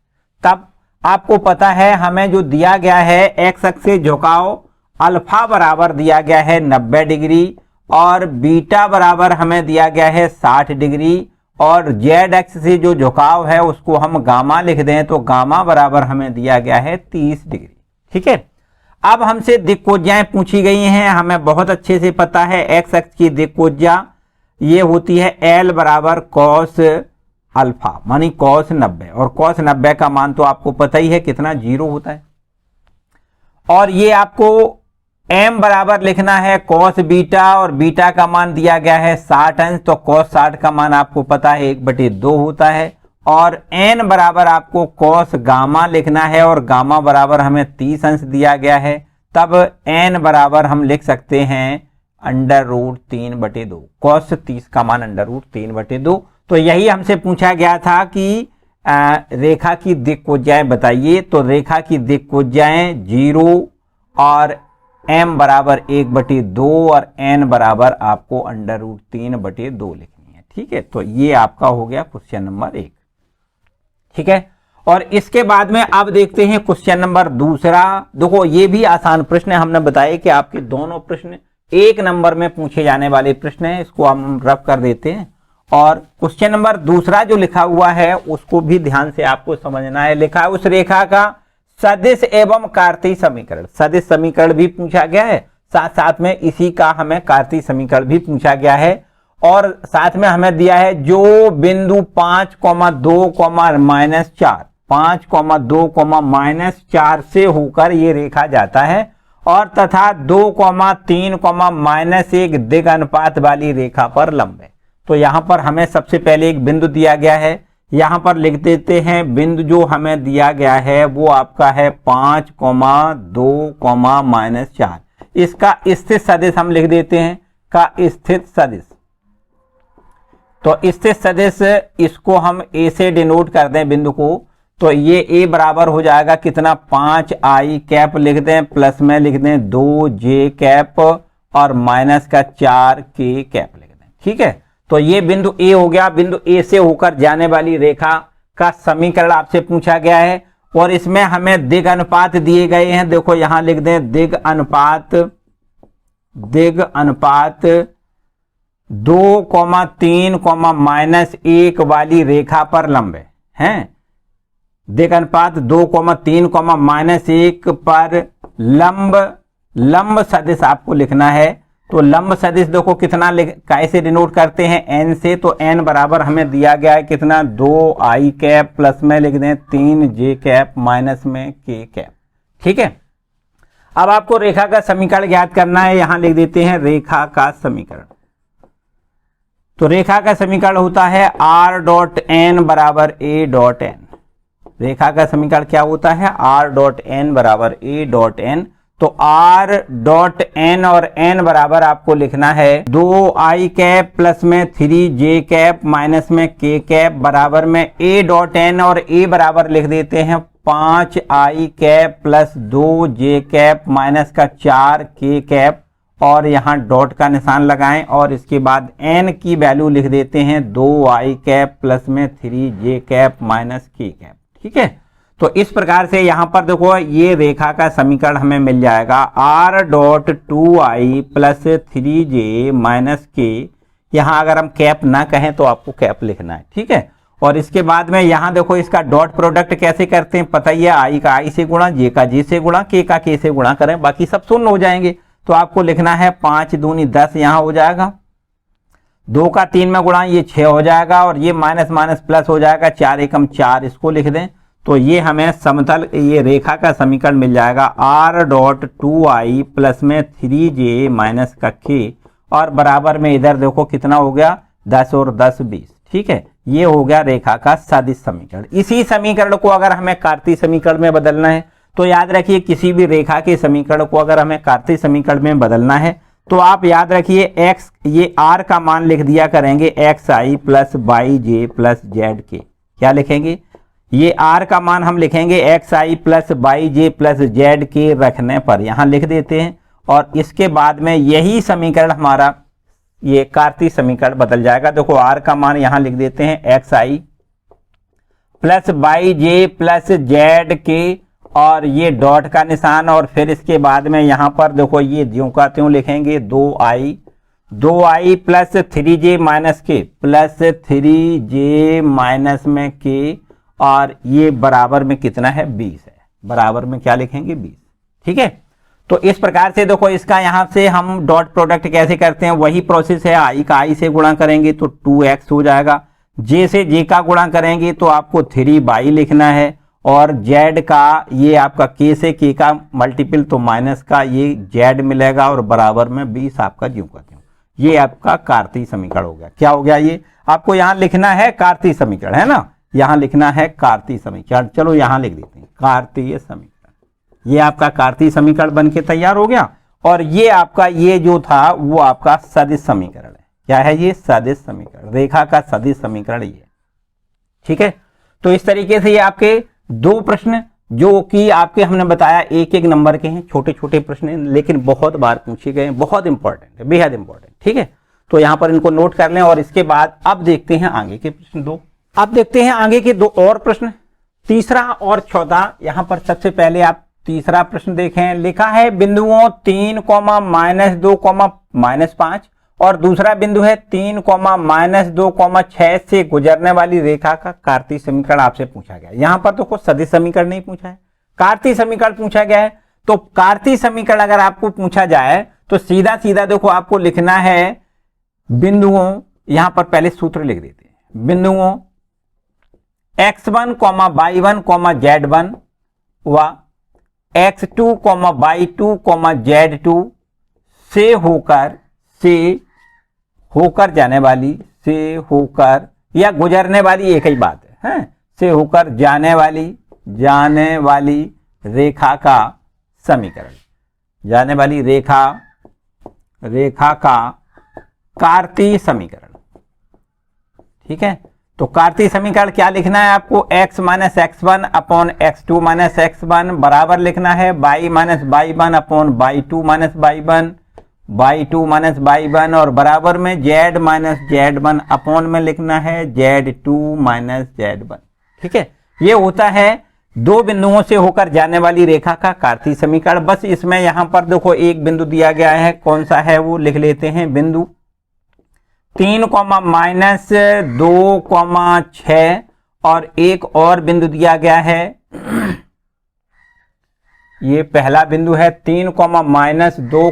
तब आपको पता है हमें जो दिया गया है x अक्ष से झुकाव अल्फा बराबर दिया गया है 90 डिग्री और बीटा बराबर हमें दिया गया है 60 डिग्री और z अक्ष से जो झुकाव है उसको हम गामा लिख दें तो गामा बराबर हमें दिया गया है 30 डिग्री। ठीक है, अब हमसे दिक् कोज्याएं पूछी गई हैं, हमें बहुत अच्छे से पता है x अक्ष की दिक् कोज्या ये होती है L बराबर cos अल्फा मानी cos 90 और cos 90 का मान तो आपको पता ही है कितना 0 होता है और ये आपको m बराबर लिखना है cos बीटा और बीटा का मान दिया गया है 60 अंश तो cos 60 का मान आपको पता है 1/2 होता है और n बराबर आपको cos गामा लिखना है और गामा बराबर हमें 30 अंश दिया गया है। तब n बराबर हम लिख सकते हैं √3/2, cos 30 का मान √3/2। तो यही हमसे पूछा गया था कि रेखा की दिक् कोज्जाएं बताइए। तो रेखा की दिक् कोज्जाएं 0 और m बराबर 1/2 और n बराबर आपको √3/2 लिखनी है। ठीक है, तो ये आपका हो गया क्वेश्चन नंबर 1। ठीक है, और इसके बाद में अब देखते हैं क्वेश्चन नंबर दूसरा। देखो ये भी आसान प्रश्न है, हमने बताया कि आपके दोनों प्रश्न 1 नंबर में पूछे जाने वाले प्रश्न हैं, इसको हम रफ कर देते हैं। और क्वेश्चन नंबर दूसरा जो लिखा हुआ है उसको भी ध्यान से आपको समझना है। लिखा है उस रेखा का सदिश एवं कार्तीय समीकरण। सदिश समीकरण भी पूछा गया है, साथ साथ में इसी का हमें कार्तीय समीकरण भी पूछा गया है। और साथ में हमें दिया है जो बिंदु 5,2, -4 5,2, -4 से होकर ये रेखा जाता है और तथा 2,3, -1 दिग अनुपात वाली रेखा पर लंब है। तो यहां पर हमें सबसे पहले एक बिंदु दिया गया है, यहां पर लिख देते हैं बिंदु जो हमें दिया गया है वो आपका है 5,2, -4। इसका स्थित सदिश हम लिख देते हैं का स्थित सदिश। तो स्थित सदिश इसको हम a से डिनोट कर दें बिंदु को, तो ये a बराबर हो जाएगा कितना 5i कैप लिख दें, प्लस में लिख दें 2j कैप और माइनस का 4k कैप लिख दें। ठीक है, तो ये बिंदु a हो गया। बिंदु a से होकर जाने वाली रेखा का समीकरण आपसे पूछा गया है और इसमें हमें दिग अनुपात दिए गए हैं। देखो यहां लिख दें दिग अनुपात 2,3, -1 वाली रेखा पर लंब है। दिग अनुपात 2,3, -1 पर लंब सदिश आपको लिखना है। तो लंब सदिश देखो कितना कैसे डिनोट करते हैं n से। तो n बराबर हमें दिया गया है कितना 2i कैप, प्लस में लिख दें 3j कैप, माइनस में k कैप। ठीक है, अब आपको रेखा का समीकरण ज्ञात करना है। यहां लिख देते हैं रेखा का समीकरण। तो रेखा का समीकरण होता है r.n बराबर a.n। रेखा का समीकरण क्या होता है r.n बराबर a.n। तो r.n और n बराबर आपको लिखना है 2i कैप, प्लस में 3j कैप, माइनस में k कैप, बराबर में a.n और a बराबर लिख देते हैं 5i cap plus 2j cap minus का 4k कैप और यहाँ डॉट का निशान लगाएं और इसके बाद n की वैल्यू लिख देते हैं 2i कैप प्लस में 3j cap minus k cap. ठीक है, तो इस प्रकार से यहां पर देखो ये रेखा का समीकरण हमें मिल जाएगा r.2i plus 3j minus k। यहां अगर हम कैप ना कहें तो आपको कैप लिखना है। ठीक है, और इसके बाद में यहां देखो इसका डॉट प्रोडक्ट कैसे करते हैं पता ही है, i का i से गुणा, j का j से गुणा, k का k से गुणा करें, बाकी सब शून्य हो जाएंगे। तो आपको लिखना है 5 दूनी 10 यहां हो जाएगा, 2 का 3 में गुणा ये 6 हो जाएगा और ये माइनस माइनस प्लस हो जाएगा, 4 एकम 4 इसको लिख दें। तो ये हमें समतल ये रेखा का समीकरण मिल जाएगा r.2i प्लस में 3j माइनस का k और बराबर में इधर देखो कितना हो गया 10 और 10 20। ठीक है, ये हो गया रेखा का सदिश समीकरण। इसी समीकरण को अगर हमें कार्तीय समीकरण में बदलना है तो याद रखिए किसी भी रेखा के समीकरण को अगर हमें कार्तीय समीकरण में बदलना है तो आप याद रखिए x ये r का मान लिख दिया करेंगे xi plus yj plus zk। क्या लिखेंगे, ये r का मान हम लिखेंगे xi plus yj plus zk रखने पर यहां लिख देते हैं और इसके बाद में यही समीकरण हमारा ये कार्तीय समीकरण बदल जाएगा। देखो r का मान यहां लिख देते हैं xi plus yj plus zk और ये डॉट का निशान और फिर इसके बाद में यहां पर देखो ये ज्यों का त्यों लिखेंगे 2i plus 3j minus k plus 3j minus में k और ये बराबर में कितना है 20 है, बराबर में क्या लिखेंगे 20। ठीक है, तो इस प्रकार से देखो इसका यहां से हम डॉट प्रोडक्ट कैसे करते हैं वही प्रोसेस है, i का i से गुणा करेंगे तो 2x हो जाएगा, j से j का गुणा करेंगे तो आपको 3y लिखना है और z का ये आपका k से k का मल्टीपल तो माइनस का ये z मिलेगा और बराबर में 20 आपका ज्यों का त्यों। ये आपका कार्तीय समीकरण हो गया। क्या हो गया, ये आपको यहां लिखना है कार्तीय समीकरण है ना, यहां लिखना है कार्तीय समीकरण। चलो यहां लिख देते हैं कार्तीय समीकरण। ये आपका कार्तीय समीकरण बनके तैयार हो गया और ये आपका ये जो था वो आपका सदिश समीकरण है। क्या है ये? सदिश समीकरण, रेखा का सदिश समीकरण ये। ठीक है, तो इस तरीके से ये आपके दो प्रश्न जो कि आपके हमने बताया एक एक नंबर के हैं, छोटे छोटे प्रश्न हैं, लेकिन बहुत बार पूछे गए, बहुत इंपॉर्टेंट है, बेहद इंपॉर्टेंट। ठीक है, तो यहां पर इनको नोट कर लें। और इसके बाद अब देखते हैं आगे के प्रश्न दो। अब देखते हैं आगे के दो और प्रश्न, तीसरा और चौथा। यहां पर सबसे पहले आप तीसरा प्रश्न देखें, लिखा है बिंदुओं 3, -2, -5 और दूसरा बिंदु है 3, -2, 6 से गुजरने वाली रेखा का कार्तीय समीकरण आपसे पूछा गया। यहां पर तो कुछ सदिश समीकरण नहीं पूछा है, कार्तीय समीकरण पूछा गया है। तो कार्तीय समीकरण अगर आपको पूछा जाए तो सीधा सीधा देखो आपको लिखना है बिंदुओं, यहां पर पहले सूत्र लिख देते हैं, बिंदुओं x1, y1, z1 व x2, y2, z2 से होकर जाने वाली, से होकर या गुजरने वाली एक ही बात है, से होकर जाने वाली रेखा का समीकरण, जाने वाली रेखा का कार्तीय समीकरण। ठीक है, तो कार्तीय समीकरण क्या लिखना है आपको? x - x1 upon x2 - x1 बराबर लिखना है y - y1 upon y2 - y1, y2 - y1 और बराबर में z - z1 अपॉन में लिखना है z2 - z1। ठीक है, ये होता है दो बिंदुओं से होकर जाने वाली रेखा का कार्तीय समीकरण। बस इसमें यहां पर देखो एक बिंदु दिया गया है, कौन सा है वो लिख लेते हैं, बिंदु 3, -2, 6 और एक और बिंदु दिया गया है, ये पहला बिंदु है 3, -2,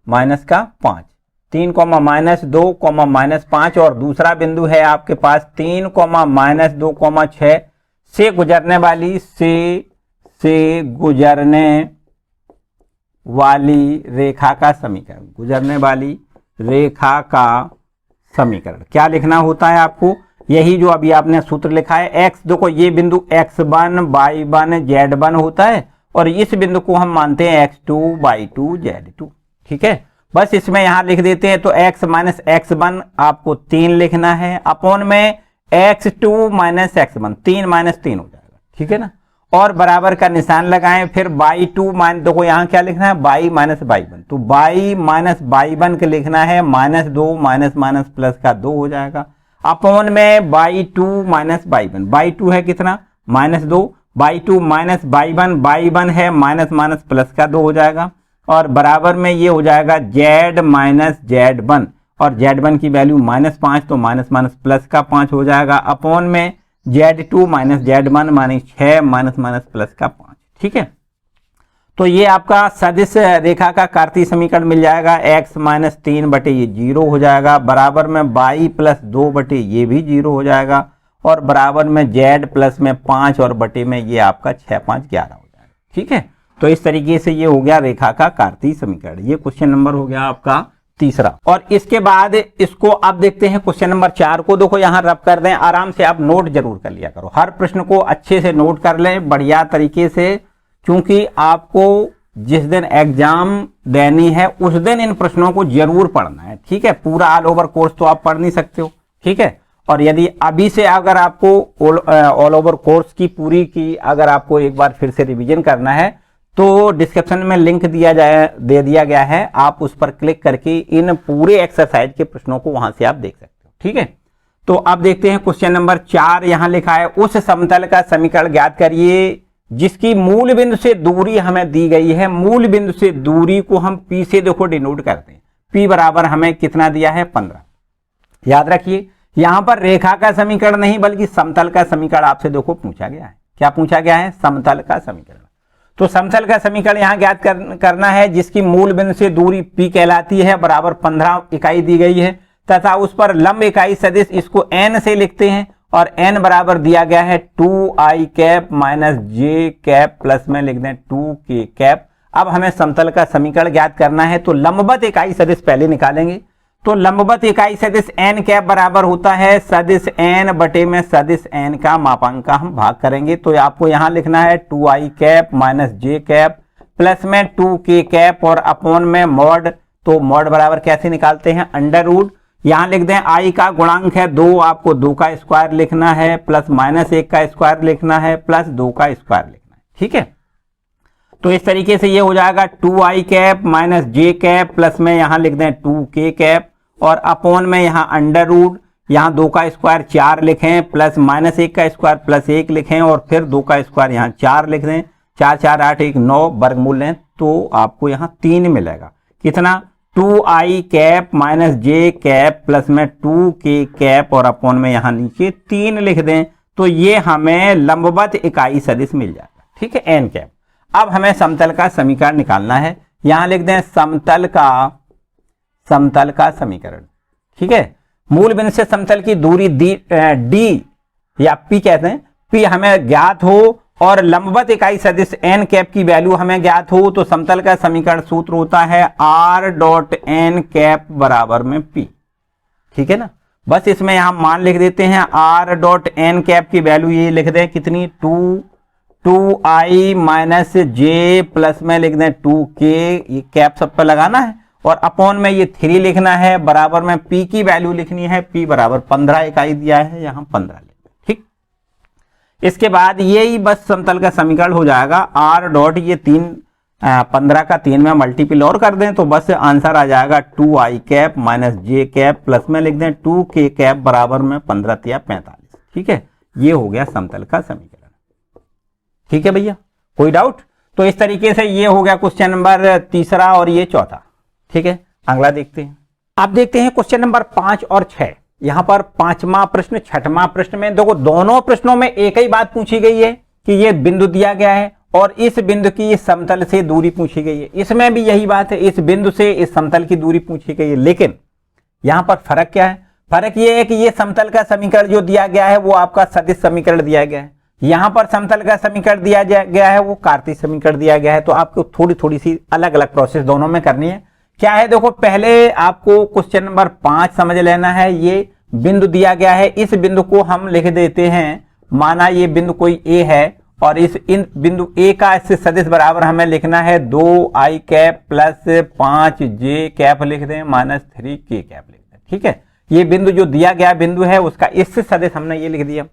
-5, 3, -2, -5 और दूसरा बिंदु है आपके पास 3, -2, 6 से गुजरने वाली, से गुजरने वाली रेखा का समीकरण, गुजरने वाली रेखा का समीकरण। क्या लिखना होता है आपको? यही जो अभी आपने सूत्र लिखा है, x, देखो ये बिंदु x1, y1, z1 होता है और इस बिंदु को हम मानते हैं x2, y2, z2। ठीक है, बस इसमें यहां लिख देते हैं। तो x - x1 आपको 3 लिखना है अपॉन में x2 - x1, 3 - 3 हो जाएगा। ठीक है ना, और बराबर का निशान लगाएं, फिर y2 देखो यहां क्या लिखना है, y - y1, तो y - y1 के लिखना है -2 माइनस प्लस का 2 हो जाएगा अपॉन में y2 - y1, y2 है कितना, -2, y2 - y1 है माइनस प्लस का 2 हो जाएगा और बराबर में ये हो जाएगा z - z1 और z1 की वैल्यू -5, तो माइनस प्लस का 5 हो जाएगा अपॉन में z2 - z1 माने 6 माइनस प्लस का 5। ठीक है, तो ये आपका सदिश रेखा का कार्तीय समीकरण मिल जाएगा। x - 3 बटे ये 0 हो जाएगा, बराबर में y + 2 बटे ये भी 0 हो जाएगा और बराबर में z प्लस में 5 और बटे में ये आपका 6, 5, 11 हो जाएगा। ठीक है, तो इस तरीके से ये हो गया रेखा का कार्तीय समीकरण। ये क्वेश्चन नंबर हो गया आपका तीसरा। और इसके बाद इसको आप देखते हैं क्वेश्चन नंबर 4 को। देखो यहां रब कर दें, आराम से आप नोट जरूर कर लिया करो, हर प्रश्न को अच्छे से नोट कर लें बढ़िया तरीके से, क्योंकि आपको जिस दिन एग्जाम देनी है उस दिन इन प्रश्नों को जरूर पढ़ना है। ठीक है, पूरा ऑल ओवर कोर्स तो आप पढ़ नहीं सकते हो। ठीक है, और यदि अभी से अगर आपको ऑल ओवर कोर्स की पूरी की अगर आपको एक बार फिर से रिवीजन करना है तो डिस्क्रिप्शन में लिंक दे दिया गया है, आप उस पर क्लिक करके इन पूरे एक्सरसाइज के प्रश्नों को वहां से आप देख सकते हो। ठीक है, तो अब देखते हैं क्वेश्चन नंबर 4। यहां लिखा है उस समतल का समीकरण ज्ञात करिए जिसकी मूल बिंदु से दूरी हमें दी गई है। मूल बिंदु से दूरी को हम P से देखो डिनोट करते हैं। P बराबर हमें कितना दिया है, 15। याद रखिए यहां पर रेखा का समीकरण नहीं बल्कि समतल का समीकरण आपसे देखो पूछा गया है। क्या पूछा गया है, समतल का समीकरण। तो समतल का समीकरण यहां ज्ञात करना है जिसकी मूल बिंदु से दूरी P कहलाती है, बराबर 15 इकाई दी गई है तथा उस पर लंब इकाई सदिश इसको n से लिखते हैं और n बराबर दिया गया है 2i cap minus j cap plus में लिख दें 2k कैप। अब हमें समतल का समीकरण ज्ञात करना है तो लंबवत इकाई सदिश पहले निकालेंगे। तो लंबवत इकाई सदिश n कैप बराबर होता है सदिश n बटे में सदिश n का मापांक का हम भाग करेंगे। तो आपको यहां लिखना है 2i cap minus j cap plus में 2k कैप और अपॉन में मॉड, तो मॉड बराबर कैसे निकालते हैं, अंडर रूट, यहां लिख दें i का गुणांक है 2, आपको 2 का स्क्वायर लिखना है, प्लस -1 का स्क्वायर लिखना है, प्लस 2 का स्क्वायर लिखना है। ठीक है, तो इस तरीके से ये हो जाएगा 2i cap minus j cap, plus में यहां लिख दें 2k कैप और अपॉन में यहां अंडर रूट, यहां 2 का स्क्वायर 4 लिखें, प्लस -1 का स्क्वायर प्लस 1 लिखें और फिर 2 का स्क्वायर यहां 4 लिख दें, 4 4 8 1 9 वर्गमूल लें तो आपको यहां 3 मिलेगा। कितना, 2i cap minus j cap plus में 2k कैप और अपॉन में यहां नीचे 3 लिख दें, तो ये हमें लंबवत इकाई सदिश मिल जाएगा। ठीक है, n कैप। अब हमें समतल का समीकरण निकालना है, यहां लिख दें समतल का समीकरण। ठीक है, मूल बिंदु से समतल की दूरी d या p कहते हैं, p हमें ज्ञात हो और लंबवत इकाई सदिश n कैप की वैल्यू हमें ज्ञात हो, तो समतल का समीकरण सूत्र होता है r डॉट n कैप बराबर में p। ठीक है ना, बस इसमें यहां मान लिख देते हैं, r डॉट n कैप की वैल्यू ये लिख दें कितनी, 2i माइनस j प्लस में लिख दें 2k, ये कैप सब पर लगाना है और अपॉन में ये 3 लिखना है, बराबर में p की वैल्यू लिखनी है, p बराबर 15 इकाई दिया है, यहां 15 लिख दें। ठीक, इसके बाद ये ही बस समतल का समीकरण हो जाएगा, r डॉट ये 15 का 3 में मल्टीपल और कर दें तो बस आंसर आ जाएगा 2i cap minus j cap plus में लिख दें 2k कैप बराबर में 15 या 45। ठीक है, ये हो गया समतल का समीकरण। ठीक है भैया, कोई डाउट? तो इस तरीके से ये हो गया क्वेश्चन नंबर तीसरा और ये चौथा। ठीक है, अगला देखते हैं। अब देखते हैं क्वेश्चन नंबर 5 और 6। यहां पर 5वां प्रश्न 6वां प्रश्न में देखो, दोनों प्रश्नों में एक ही बात पूछी गई है कि ये बिंदु दिया गया है और इस बिंदु की इस समतल से दूरी पूछी गई है। इसमें भी यही बात है, इस बिंदु से इस समतल की दूरी पूछी गई है, लेकिन यहां पर फर्क क्या है? फर्क ये है कि ये समतल का समीकरण जो दिया गया है वो आपका सदिश समीकरण दिया गया है, यहां पर समतल का समीकरण दिया गया है वो कार्तीय समीकरण दिया गया है। तो आपको थोड़ी सी अलग अलग प्रोसेस दोनों में करनी है। क्या है, देखो पहले आपको क्वेश्चन नंबर 5 समझ लेना है। ये बिंदु दिया गया है, इस बिंदु को हम लिख देते हैं, माना ये बिंदु कोई ए है और इन बिंदु ए का इससे सदिश बराबर हमें लिखना है 2i cap plus 5j cap लिख दें माइनस 3k कैप लिख दें। ठीक है, ये बिंदु जो दिया गया बिंदु है उसका इससे सदिश हमने ये लिख दिया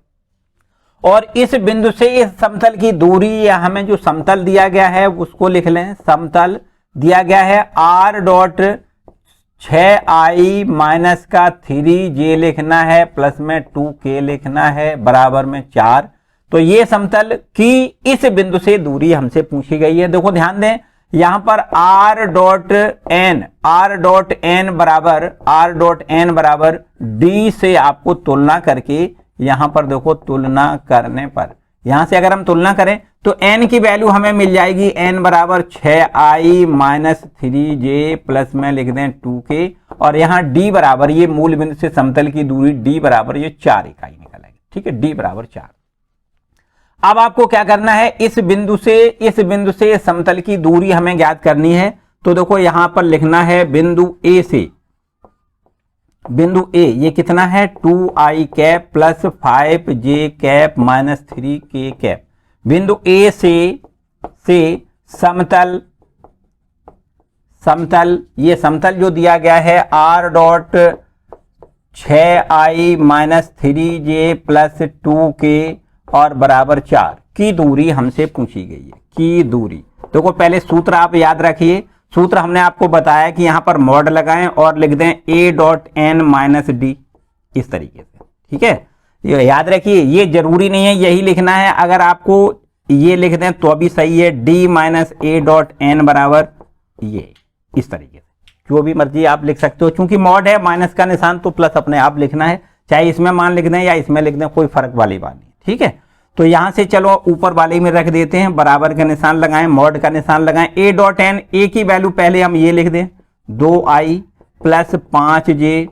और इस बिंदु से इस समतल की दूरी या हमें जो समतल दिया गया है उसको लिख लें। समतल दिया गया है r डॉट 6i माइनस का 3j लिखना है प्लस में 2k लिखना है बराबर में 4। तो ये समतल की इस बिंदु से दूरी हमसे पूछी गई है। देखो ध्यान दें, यहां पर r डॉट n बराबर d से आपको तुलना करके, यहां पर देखो तुलना करने पर, यहां से अगर हम तुलना करें तो n की वैल्यू हमें मिल जाएगी, n बराबर 6i माइनस 3j प्लस में लिख दें 2k और यहां d बराबर ये मूल बिंदु से समतल की दूरी d बराबर ये 4 इकाई निकल आएगी। ठीक है, d बराबर 4। अब आपको क्या करना है, इस बिंदु से समतल की दूरी हमें ज्ञात करनी है। तो देखो यहां पर लिखना है बिंदु ए से, बिंदु ए ये कितना है 2i cap plus 5j cap minus 3k cap. बिंदु ए से समतल ये समतल जो दिया गया है r dot 6i minus 3j plus 2k और बराबर 4 की दूरी हमसे पूछी गई है। की दूरी देखो पहले सूत्र आप याद रखिए, सूत्र हमने आपको बताया कि यहां पर मॉड लगाएं और लिख दें a dot n minus D, इस तरीके से। ठीक है, ये याद रखिए, ये जरूरी नहीं है यही लिखना है, अगर आपको ये लिख दें तो भी सही है, d minus a dot n बराबर ये, इस तरीके से जो भी मर्जी आप लिख सकते हो। चूंकि मॉड है माइनस का निशान तो प्लस अपने आप लिखना है, चाहे इसमें मान लिख दें या इसमें लिख दें, कोई फर्क वाली बात नहीं। ठीक है, तो यहां से चलो ऊपर वाले में रख देते हैं, बराबर का निशान लगाएं, मॉड का निशान लगाएं। a डॉट n, a की वैल्यू पहले हम ये लिख दें 2i plus 5j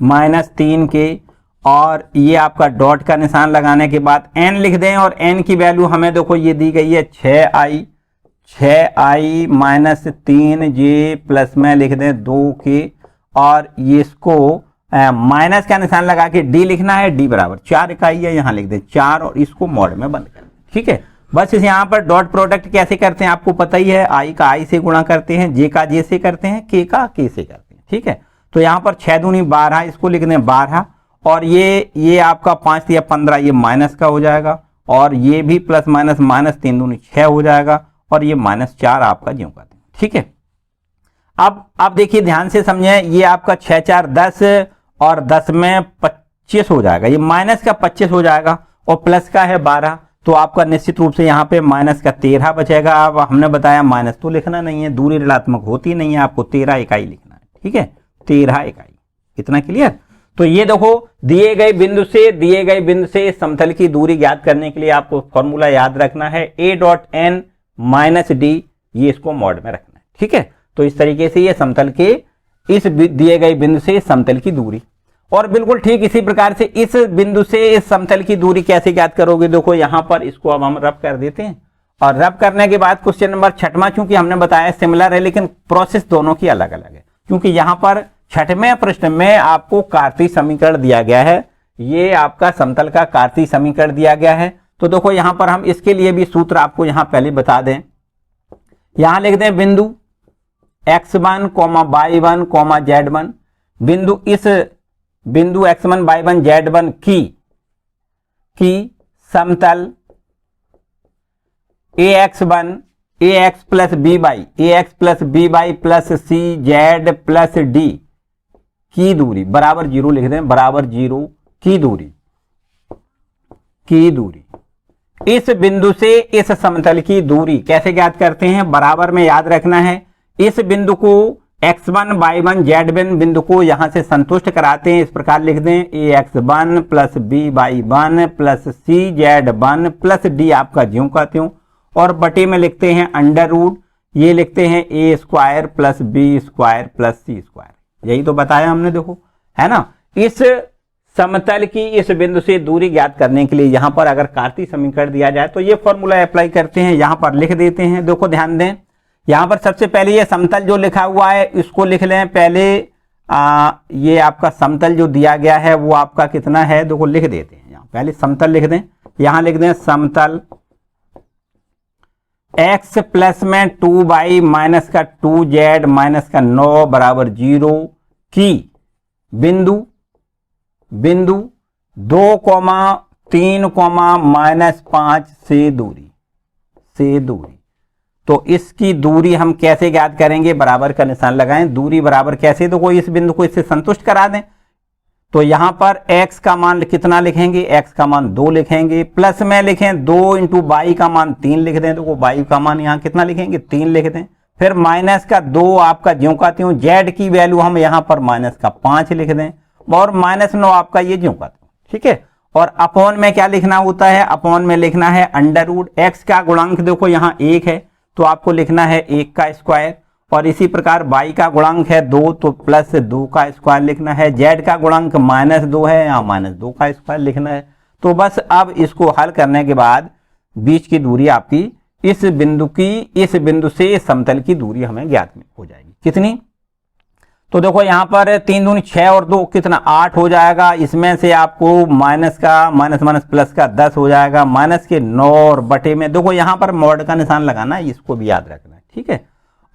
minus 3k और ये आपका डॉट का निशान लगाने के बाद n लिख दें और n की वैल्यू हमें देखो ये दी गई है 6i माइनस 3j प्लस में लिख दें 2k और ये इसको माइनस का निशान लगा के d लिखना है, d बराबर 4 इकाई है, यहां लिख दें 4 और इसको मॉड में बंद कर दें। ठीक है, बस इस यहाँ पर डॉट प्रोडक्ट कैसे करते हैं आपको पता ही है, आई का आई से गुणा करते हैं, जे का जे से करते हैं, के का के से करते हैं। ठीक है, तो यहाँ पर 6 दूनी 12, इसको लिख दें 12, और ये आपका 5 या 15 ये माइनस का हो जाएगा, और ये भी प्लस माइनस माइनस 3 दूनी 6 हो जाएगा, और ये -4 आपका ज्यों का त्यों। ठीक है, अब आप देखिए ध्यान से समझें, ये आपका 6 4 10 और 10 में 25 हो जाएगा, ये माइनस का 25 हो जाएगा और प्लस का है 12, तो आपका निश्चित रूप से यहाँ पे माइनस का 13 बचेगा। अब हमने बताया माइनस तो लिखना नहीं है, दूरी ऋणात्मक होती नहीं है, आपको 13 इकाई लिखना है। ठीक है, 13 इकाई, इतना क्लियर। तो ये देखो दिए गए बिंदु से समतल की दूरी ज्ञात करने के लिए आपको फॉर्मूला याद रखना है, a.n - d, ये इसको मॉड में रखना है। ठीक है, तो इस तरीके से ये समतल के इस दिए गए बिंदु से समतल की दूरी, और बिल्कुल ठीक इसी प्रकार से इस बिंदु से इस समतल की दूरी कैसे ज्ञात करोगे। देखो यहां पर इसको अब हम रब कर देते हैं, और रब करने के बाद क्वेश्चन नंबर 6वां, चूंकि हमने बताया सिमिलर है लेकिन प्रोसेस दोनों की अलग अलग है, क्योंकि यहां पर 6वें प्रश्न में आपको कार्तीय समीकरण दिया गया है, ये आपका समतल का कार्तीय समीकरण दिया गया है। तो देखो यहां पर हम इसके लिए भी सूत्र आपको यहां पहले बता दें, यहां लिख दें बिंदु x1, y1, z1, बिंदु इस बिंदु x1, y1, z1 की समतल ax1 ax plus B by plus C Z plus D की दूरी बराबर 0 लिख दें, बराबर 0 की दूरी इस बिंदु से इस समतल की दूरी कैसे ज्ञात करते हैं, बराबर में याद रखना है। इस बिंदु को x1, y1, z1 बिंदु को यहां से संतुष्ट कराते हैं, इस प्रकार लिख दें ax1 plus b/1 plus cz1 plus d आपका ज्यों का त्यों, और बटे में लिखते हैं अंडर रूट, ये लिखते हैं a square plus b square plus c square. यही तो बताया हमने, देखो है ना। इस समतल की इस बिंदु से दूरी ज्ञात करने के लिए यहां पर अगर कार्तीय समीकरण दिया जाए तो ये फॉर्मूला अप्लाई करते हैं, यहां पर लिख देते हैं। देखो ध्यान दें, यहां पर सबसे पहले ये समतल जो लिखा हुआ है इसको लिख लें पहले, ये आपका समतल जो दिया गया है वो आपका कितना है, देखो लिख देते हैं, यहां पहले समतल लिख दें, यहां लिख दें समतल x प्लस में 2y माइनस का 2z माइनस का 9 बराबर 0 की बिंदु 2,3, -5 से दूरी। तो इसकी दूरी हम कैसे ज्ञात करेंगे, बराबर का निशान लगाएं, दूरी बराबर कैसे, तो कोई इस बिंदु को इससे संतुष्ट करा दें। तो यहां पर x का मान कितना लिखेंगे, x का मान 2 लिखेंगे, प्लस में लिखें 2 इंटू y का मान 3 लिख दें, तो y का मान यहां कितना लिखेंगे 3 लिख दें, फिर माइनस का 2 आपका ज्यों का त्यों, z की वैल्यू हम यहां पर माइनस का 5 लिख दें, और -9 आपका ये ज्यों का त्यों। ठीक है, और अपॉन में क्या लिखना होता है, अपॉन में लिखना है अंडर रूट, x का गुणांक देखो यहां 1 है तो आपको लिखना है 1 का स्क्वायर, और इसी प्रकार y का गुणांक है 2 तो प्लस 2 का स्क्वायर लिखना है, z का गुणांक -2 है, यहाँ -2 का स्क्वायर लिखना है। तो बस अब इसको हल करने के बाद बीच की दूरी आपकी इस बिंदु से समतल की दूरी हमें ज्ञात हो जाएगी। कितनी, तो देखो यहां पर 3 दूनी 6 और 2 कितना 8 हो जाएगा, इसमें से आपको माइनस प्लस का 10 हो जाएगा, माइनस के 9 और बटे में देखो यहां पर मॉड का निशान लगाना है, इसको भी याद रखना है। ठीक है,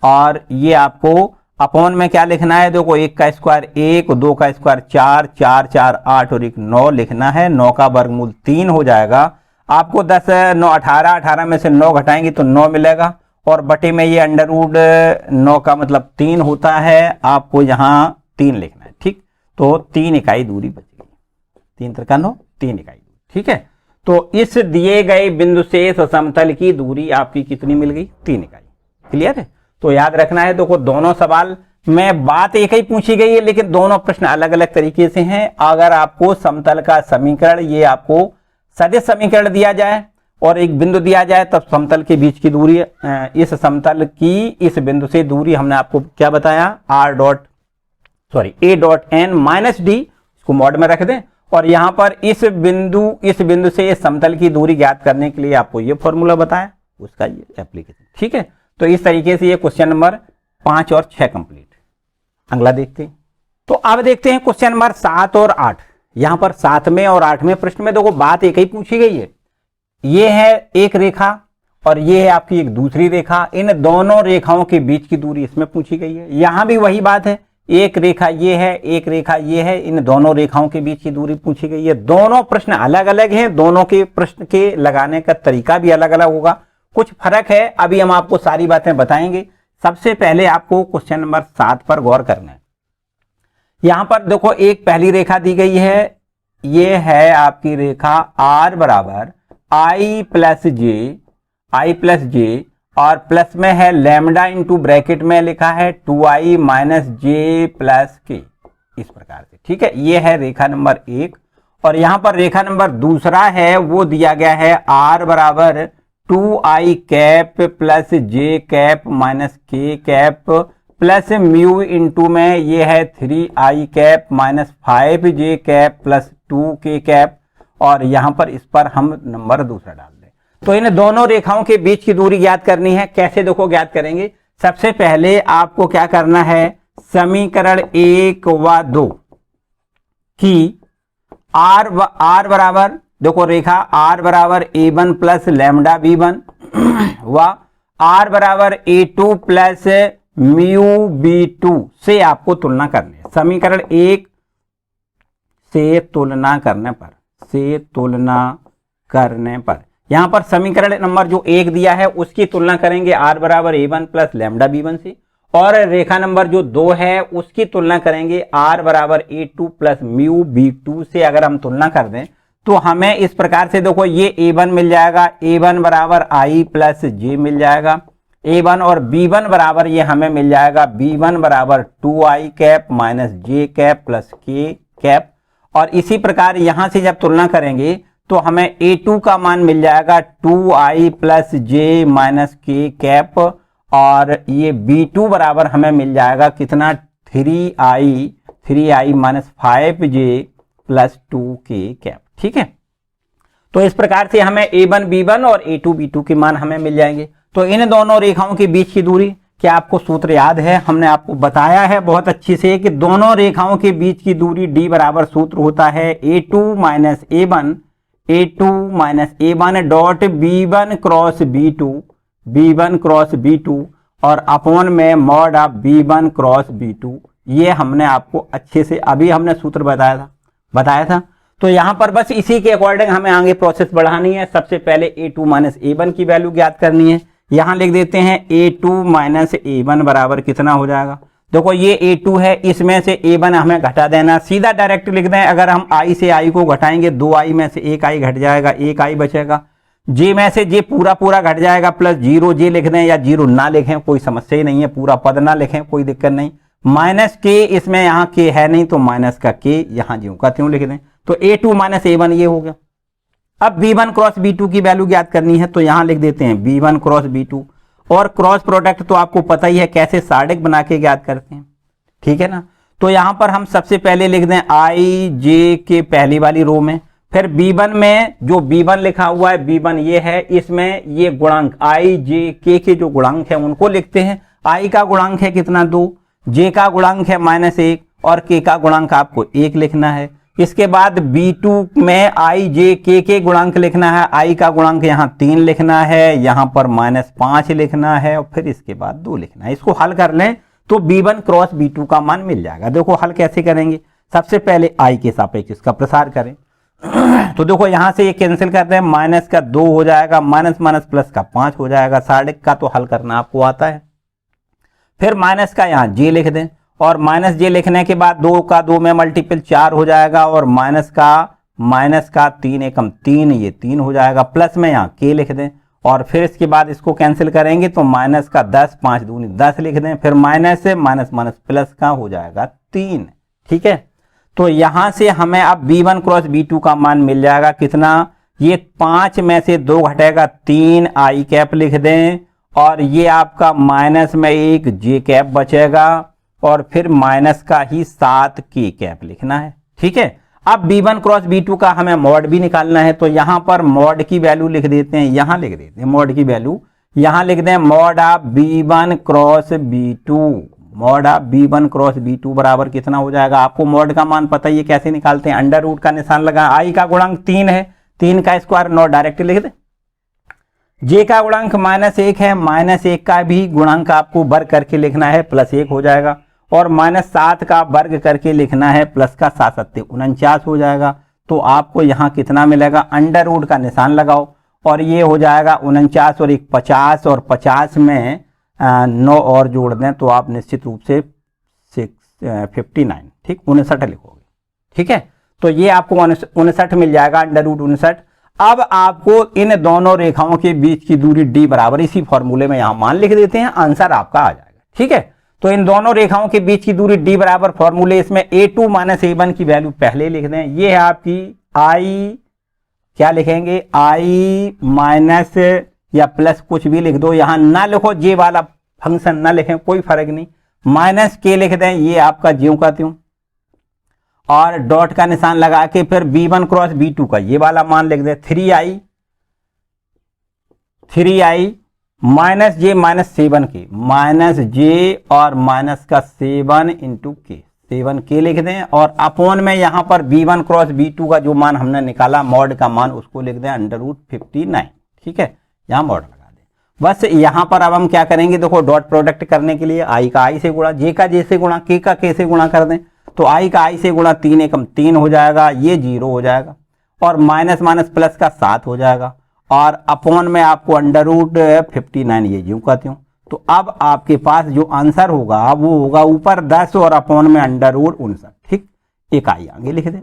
और ये आपको अपॉन में क्या लिखना है, देखो 1 का स्क्वायर 1, 2 का स्क्वायर 4, 4 4 8 और 1 9 लिखना है, 9 का वर्गमूल 3 हो जाएगा। आपको 10 9 18, 18 में से 9 घटाएंगे तो 9 मिलेगा, और बटे में ये अंडर रूट 9 का मतलब 3 होता है, आपको यहाँ 3 लिखना है। ठीक, तो 3 इकाई दूरी बच गई, 3 त्रिका 9, 3 इकाई दूरी। ठीक है, तो इस दिए गए बिंदु से समतल की दूरी आपकी कितनी मिल गई, 3 इकाई। क्लियर है, तो याद रखना है। देखो दोनों सवाल में बात एक ही पूछी गई है लेकिन दोनों प्रश्न अलग अलग तरीके से हैं। अगर आपको समतल का समीकरण, ये आपको सदिश समीकरण दिया जाए और एक बिंदु दिया जाए तब समतल के बीच की दूरी, इस समतल की इस बिंदु से दूरी हमने आपको क्या बताया, a.n - d, इसको मॉड में रख दें, और यहां पर इस बिंदु से इस समतल की दूरी ज्ञात करने के लिए आपको ये फॉर्मूला बताया, उसका ये एप्लीकेशन। ठीक है, तो इस तरीके से ये क्वेश्चन नंबर 5 और 6 कंप्लीट। अगला देखते हैं, तो अब देखते हैं क्वेश्चन नंबर 7 और 8। यहां पर 7वें और 8वें प्रश्न में देखो बात एक ही पूछी गई है, ये है एक रेखा और ये है आपकी एक दूसरी रेखा। इन दोनों रेखाओं के बीच की दूरी इसमें पूछी गई है। यहां भी वही बात है, एक रेखा ये है, एक रेखा ये है, इन दोनों रेखाओं के बीच की दूरी पूछी गई है। दोनों प्रश्न अलग अलग हैं, दोनों के प्रश्न के लगाने का तरीका भी अलग अलग होगा, कुछ फर्क है। अभी हम आपको सारी बातें बताएंगे। सबसे पहले आपको क्वेश्चन नंबर 7 पर गौर करना है। यहां पर देखो एक पहली रेखा दी गई है, ये है आपकी रेखा r बराबर i प्लस जे और प्लस में है लैम्डा इंटू ब्रैकेट में लिखा है 2i माइनस जे प्लस के, इस प्रकार से। ठीक है, ये है रेखा नंबर 1। और यहां पर रेखा नंबर दूसरा है, वो दिया गया है r बराबर 2i कैप प्लस जे कैप माइनस के कैप प्लस म्यू इंटू में ये है 3i cap minus 5j cap plus 2k cap, और यहां पर इस पर हम नंबर दूसरा डाल दें। तो इन दोनों रेखाओं के बीच की दूरी ज्ञात करनी है। कैसे देखो ज्ञात करेंगे, सबसे पहले आपको क्या करना है, समीकरण 1 व 2 की r बराबर, देखो रेखा r बराबर a1 प्लस लैम्डा b1 व r बराबर a2 प्लस म्यू b2 से आपको तुलना करनी है। समीकरण 1 से तुलना करने पर यहां पर समीकरण नंबर जो 1 दिया है उसकी तुलना करेंगे r बराबर a1 प्लस लैम्डा b1 से, और रेखा नंबर जो 2 है उसकी तुलना करेंगे r बराबर a2 प्लस म्यू b2 से। अगर हम तुलना कर दें तो हमें इस प्रकार से, देखो ये a1 मिल जाएगा, a1 बराबर i प्लस j मिल जाएगा a1, और b1 बराबर ये हमें मिल जाएगा b1 बराबर 2i cap minus j cap plus k cap. और इसी प्रकार यहां से जब तुलना करेंगे तो हमें a2 का मान मिल जाएगा 2i plus j minus k cap, और ये b2 बराबर हमें मिल जाएगा कितना, 3i minus 5j plus 2k cap. ठीक है, तो इस प्रकार से हमें a1 b1 और a2 b2 के मान हमें मिल जाएंगे। तो इन दोनों रेखाओं के बीच की दूरी, क्या आपको सूत्र याद है? हमने आपको बताया है बहुत अच्छे से कि दोनों रेखाओं के बीच की दूरी d बराबर सूत्र होता है a2 minus a1 dot b1 cross b2 और अपॉन में mod of b1 cross b2। ये हमने आपको अच्छे से अभी हमने सूत्र बताया था। तो यहां पर बस इसी के अकॉर्डिंग हमें आगे प्रोसेस बढ़ानी है। सबसे पहले a2 माइनस a1 की वैल्यू ज्ञात करनी है। यहां लिख देते हैं a2 माइनस a1 बराबर कितना हो जाएगा, देखो ये a2 है, इसमें से a1 हमें घटा देना, सीधा डायरेक्ट लिख दें। अगर हम i से i को घटाएंगे 2i में से 1i घट जाएगा, 1i बचेगा, j में से j पूरा घट जाएगा, प्लस 0j लिख दें या 0 ना लिखें कोई समस्या ही नहीं है, पूरा पद ना लिखें कोई दिक्कत नहीं, माइनस k, इसमें यहाँ k है नहीं तो माइनस का k यहाँ ज्यों का त्यों लिख दें। तो a2 माइनस a1 ये हो गया। अब b1 क्रॉस b2 की वैल्यू ज्ञात करनी है, तो यहां लिख देते हैं b1 क्रॉस b2, और क्रॉस प्रोडक्ट तो आपको पता ही है कैसे सार्डिक बना के ज्ञात करते हैं। ठीक है ना, तो यहां पर हम सबसे पहले लिख दें i j के पहली वाली रो में, फिर b1 में जो b1 लिखा हुआ है b1 ये है, इसमें ये गुणांक i j k के जो गुणांक है उनको लिखते हैं। i का गुणांक है कितना 2, j का गुणांक है -1 और k का गुणांक आपको 1 लिखना है। इसके बाद b2 में i j k के गुणांक लिखना है, i का गुणांक यहाँ 3 लिखना है, यहाँ पर -5 लिखना है और फिर इसके बाद 2 लिखना है। इसको हल कर लें तो b1 क्रॉस b2 का मान मिल जाएगा। देखो हल कैसे करेंगे, सबसे पहले i के सापेक्ष इसका प्रसार करें तो देखो यहां से ये कैंसिल करते हैं, माइनस का 2 हो जाएगा, माइनस माइनस प्लस का 5 हो जाएगा। सार्डिक का तो हल करना आपको आता है। फिर माइनस का यहाँ j लिख दें, और माइनस j लिखने के बाद 2 का 2 में मल्टीपल 4 हो जाएगा, और माइनस का 3 एकम 3, ये 3 हो जाएगा। प्लस में यहाँ k लिख दें, और फिर इसके बाद इसको कैंसिल करेंगे तो माइनस का 10, 5 दूनी 10 लिख दें, फिर माइनस से माइनस माइनस प्लस का हो जाएगा 3। ठीक है, तो यहां से हमें अब b1 क्रॉस b2 का मान मिल जाएगा कितना, ये 5 में से 2 घटेगा 3 i कैप लिख दें, और ये आपका माइनस में 1 j कैप बचेगा, और फिर माइनस का ही 7 k कैप लिखना है। ठीक है, अब b1 क्रॉस b2 का हमें मॉड भी निकालना है, तो यहां पर मॉड की वैल्यू लिख देते हैं, यहां लिख देते हैं मॉड की वैल्यू, यहां लिख दें mod of b1 cross b2, mod of b1 cross b2 बराबर कितना हो जाएगा, आपको मॉड का मान पता ही है कैसे निकालते हैं, अंडर रूट का निशान लगा, i का गुणांक 3 है, 3 का स्क्वायर 9 डायरेक्ट लिख दें, जे का गुणांक -1 है, -1 का भी गुणांक आपको वर्ग करके लिखना है, +1 हो जाएगा। और -7 का वर्ग करके लिखना है, प्लस का 7 7 49 हो जाएगा। तो आपको यहाँ कितना मिलेगा, अंडर रूट का निशान लगाओ और ये हो जाएगा 49 और 1 50, और 50 में 9 और जोड़ दें तो आप निश्चित रूप से 59, ठीक 59 लिखोगे। ठीक है, तो ये आपको 59 मिल जाएगा, अंडर रूट 59। अब आपको इन दोनों रेखाओं के बीच की दूरी d बराबर, इसी फॉर्मूले में यहां मान लिख देते हैं, आंसर आपका आ जाएगा। ठीक है, तो इन दोनों रेखाओं के बीच की दूरी d बराबर, फॉर्मूले इसमें a2 - a1 की वैल्यू पहले लिख दें। ये है आपकी i, क्या लिखेंगे, i माइनस या प्लस कुछ भी लिख दो, यहां ना लिखो जे वाला फंक्शन ना लिखें, कोई फर्क नहीं, माइनस के लिख दें, ये आपका ज्यों का त्यों, और डॉट का निशान लगा के फिर b1 क्रॉस b2 का ये वाला मान लिख दें, 3i माइनस जे -7 के, माइनस जे और माइनस का 7 इंटू के, 7 के लिख दें, और अपॉन में यहां पर b1 क्रॉस b2 का जो मान हमने निकाला मॉड का मान, उसको लिख दें अंडर रूट 59। ठीक है, यहां मॉड लगा दें। बस यहां पर अब हम क्या करेंगे, देखो डॉट प्रोडक्ट करने के लिए i का i से गुणा, जे का जे से गुणा, के का के से गुणा कर दें, तो i का i से गुणा 3 एकम 3 हो जाएगा, ये 0 हो जाएगा, और माइनस माइनस प्लस का 7 हो जाएगा, और अपॉन में आपको अंडर रूट 59 ये यूं कहते हो। तो अब आपके पास जो आंसर होगा वो होगा ऊपर 10 और अपॉन में अंडर रूट 59। ठीक, एक आई आगे लिख दें।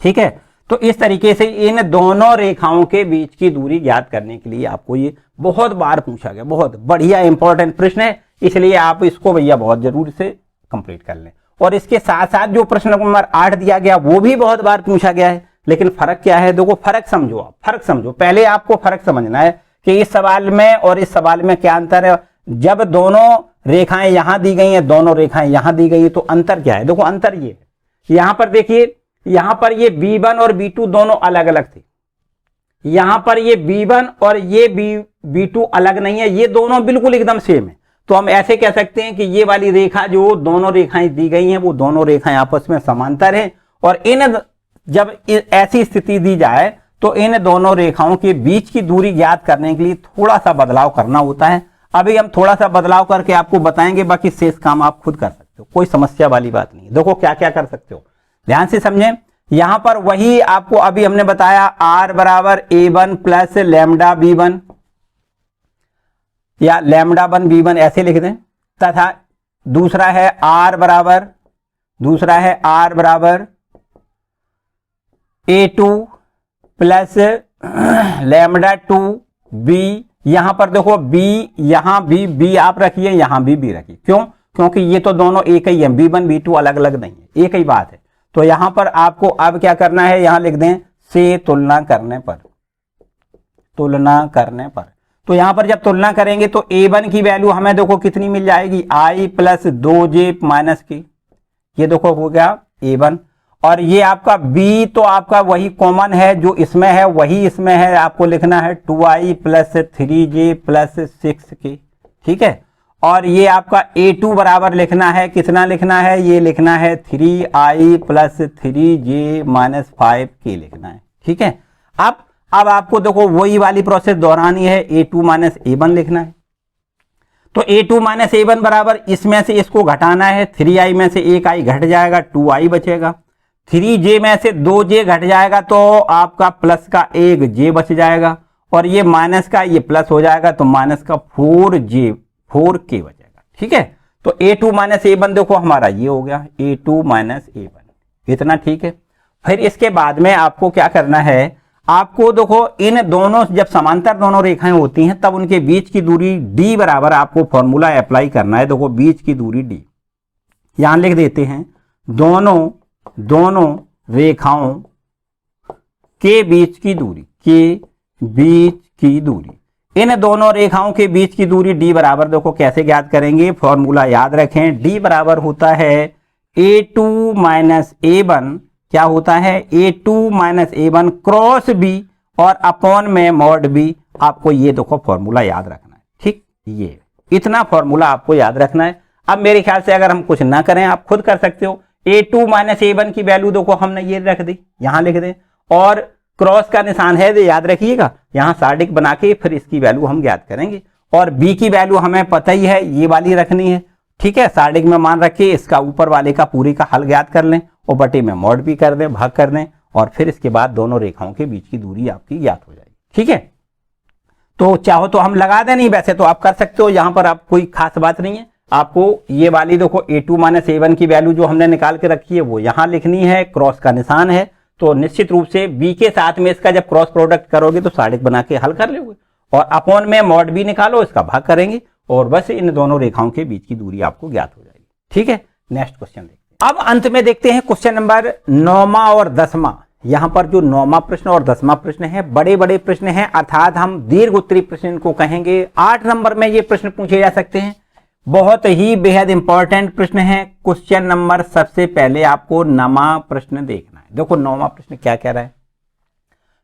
ठीक है, तो इस तरीके से इन दोनों रेखाओं के बीच की दूरी ज्ञात करने के लिए आपको ये बहुत बार पूछा गया, बहुत बढ़िया इंपॉर्टेंट प्रश्न है, इसलिए आप इसको भैया बहुत जरूर से कंप्लीट कर लें। और इसके साथ साथ जो प्रश्न नंबर 8 दिया गया वो भी बहुत बार पूछा गया है, लेकिन फर्क क्या है, देखो फर्क समझो, आप फर्क समझो, पहले आपको फर्क समझना है कि इस सवाल में और इस सवाल में क्या अंतर है। जब दोनों रेखाएं यहां दी गई हैं, दोनों रेखाएं यहां दी गई हैं, तो अंतर क्या है, देखो अंतर ये है, यहां पर देखिए, यहां पर ये b1 और b2 दोनों अलग अलग थे, यहां पर ये b1 और ये b2 अलग नहीं है, ये दोनों बिल्कुल एकदम सेम है। तो हम ऐसे कह सकते हैं कि ये वाली रेखा जो दोनों रेखाएं दी गई हैं वो दोनों रेखाएं आपस में समांतर हैं, और इन जब ऐसी स्थिति दी जाए तो इन दोनों रेखाओं के बीच की दूरी ज्ञात करने के लिए थोड़ा सा बदलाव करना होता है। अभी हम थोड़ा सा बदलाव करके आपको बताएंगे, बाकी शेष काम आप खुद कर सकते हो, कोई समस्या वाली बात नहीं। देखो क्या क्या कर सकते हो, ध्यान से समझें। यहां पर वही आपको अभी हमने बताया, r बराबर a1 प्लस लैम्डा b1 या लैम्डा 1 b1 ऐसे लिख दें, तथा दूसरा है r बराबर a2 प्लस लैम्डा 2 b। यहां पर देखो b, यहां भी b आप रखिए, यहां भी b रखिए, क्यों, क्योंकि ये तो दोनों एक ही है, b1 b2 अलग अलग नहीं है, एक ही बात है। तो यहां पर आपको अब क्या करना है, यहां लिख दें से तुलना करने पर, तो यहां पर जब तुलना करेंगे तो a1 की वैल्यू हमें देखो कितनी मिल जाएगी, i प्लस 2j माइनस के, ये देखो हो गया a1, और ये आपका b तो आपका वही कॉमन है जो इसमें है वही इसमें है, आपको लिखना है 2i plus 3j plus 6k। ठीक है, और ये आपका a2 बराबर लिखना है, कितना लिखना है, ये लिखना है 3i plus 3j minus 5k लिखना है। ठीक है, अब आपको देखो वही वाली प्रोसेस दोहरानी है, a2 माइनस a1 लिखना है। तो a2 माइनस a1 बराबर इसमें से इसको घटाना है, 3i में से एक i घट जाएगा, 2i बचेगा, 3j में से 2j घट जाएगा तो आपका प्लस का एक j बच जाएगा, और ये माइनस का ये प्लस हो जाएगा तो माइनस का 4k बचेगा। ठीक है, तो a2 माइनस a1 देखो हमारा ये हो गया a2 माइनस a1, इतना ठीक है। फिर इसके बाद में आपको क्या करना है, आपको देखो इन दोनों जब समांतर दोनों रेखाएं होती हैं तब उनके बीच की दूरी d बराबर आपको फॉर्मूला अप्लाई करना है। देखो बीच की दूरी d, यहां लिख देते हैं दोनों रेखाओं के बीच की दूरी, इन दोनों रेखाओं के बीच की दूरी d बराबर देखो कैसे ज्ञात करेंगे, फॉर्मूला याद रखें, d बराबर होता है a2 माइनस a1, क्या होता है a2 minus a1 cross b और अपॉन में मॉड b। आपको ये देखो फॉर्मूला याद रखना है। ठीक, ये इतना फॉर्मूला आपको याद रखना है। अब मेरे ख्याल से अगर हम कुछ ना करें आप खुद कर सकते हो, a2 माइनस a1 की वैल्यू देखो हमने ये रख दी, यहां लिख दें, और क्रॉस का निशान है याद रखिएगा, यहाँ सारडिक बना के फिर इसकी वैल्यू हम ज्ञात करेंगे। और बी की वैल्यू हमें पता ही है, ये वाली रखनी है, ठीक है। सारडिक में मान रखिए, इसका ऊपर वाले का पूरी का हल ज्ञात कर लें और बटे में मॉड भी कर दें, भाग कर दें, और फिर इसके बाद दोनों रेखाओं के बीच की दूरी आपकी ज्ञात हो जाएगी, ठीक है। तो चाहो तो हम लगा दें, नहीं वैसे तो आप कर सकते हो, यहां पर आप कोई खास बात नहीं है। आपको ये वाली देखो a2 माइनस a1 की वैल्यू जो हमने निकाल के रखी है वो यहां लिखनी है, क्रॉस का निशान है, तो निश्चित रूप से b के साथ में इसका जब क्रॉस प्रोडक्ट करोगे तो सारडिक बना के हल कर लोगे, और अपॉन में मॉड भी निकालो, इसका भाग करेंगे, और बस इन दोनों रेखाओं के बीच की दूरी आपको ज्ञात हो जाएगी, ठीक है। नेक्स्ट क्वेश्चन देखते हैं। अब अंत में देखते हैं क्वेश्चन नंबर 9वां और 10वां। यहां पर जो 9वां प्रश्न और 10वां प्रश्न है, बड़े बड़े प्रश्न हैं, अर्थात हम दीर्घ उत्तरी प्रश्न को कहेंगे। 8 नंबर में ये प्रश्न पूछे जा सकते हैं, बहुत ही बेहद इंपॉर्टेंट प्रश्न है। क्वेश्चन नंबर सबसे पहले आपको 9वां प्रश्न देखना है। देखो 9वां प्रश्न क्या कह रहा है,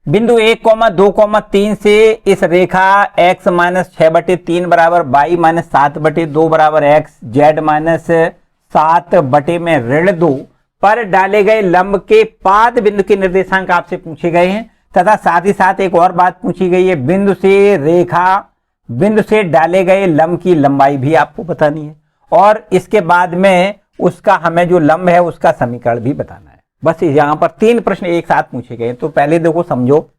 बिंदु 1,2,3 से इस रेखा x माइनस 6/3 बराबर y माइनस 7/2 बराबर x z माइनस 7 में ऋण 2 पर डाले गए लंब के पाद बिंदु के निर्देशांक आपसे पूछे गए हैं, तथा साथ ही साथ एक और बात पूछी गई है, बिंदु से डाले गए लंब की लंबाई भी आपको बतानी है, और इसके बाद में उसका हमें जो लंब है उसका समीकरण भी बताना है। बस यहां पर 3 प्रश्न एक साथ पूछे गए। तो पहले देखो समझो,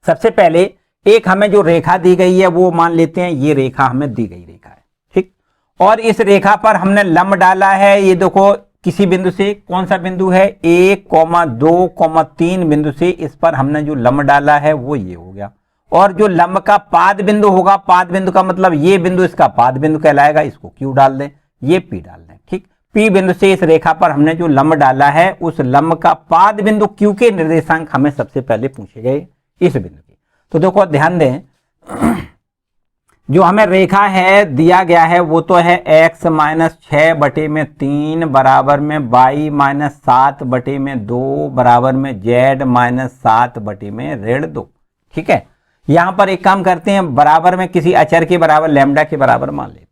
सबसे पहले एक हमें जो रेखा दी गई है वो मान लेते हैं ये रेखा हमें दी गई रेखा है, ठीक, और इस रेखा पर हमने लंब डाला है, ये देखो किसी बिंदु से, कौन सा बिंदु है 1,2,3 बिंदु से इस पर हमने जो लंब डाला है वो ये हो गया, और जो लंब का पाद बिंदु होगा, पाद बिंदु का मतलब ये बिंदु इसका पाद बिंदु कहलाएगा, इसको Q डाल दें, ये P डाल दें, ठीक। P बिंदु से इस रेखा पर हमने जो लंब डाला है उस लंब का पाद बिंदु Q के निर्देशांक हमें सबसे पहले पूछे गए इस बिंदु के। तो देखो ध्यान दें, जो हमें रेखा है दिया गया है वो तो है x माइनस 6/3 बराबर में y माइनस 7/2 बराबर में z माइनस 7/2, ठीक है। यहां पर एक काम करते हैं, बराबर में किसी अचर के बराबर लैम्डा के बराबर मान लेते हैं,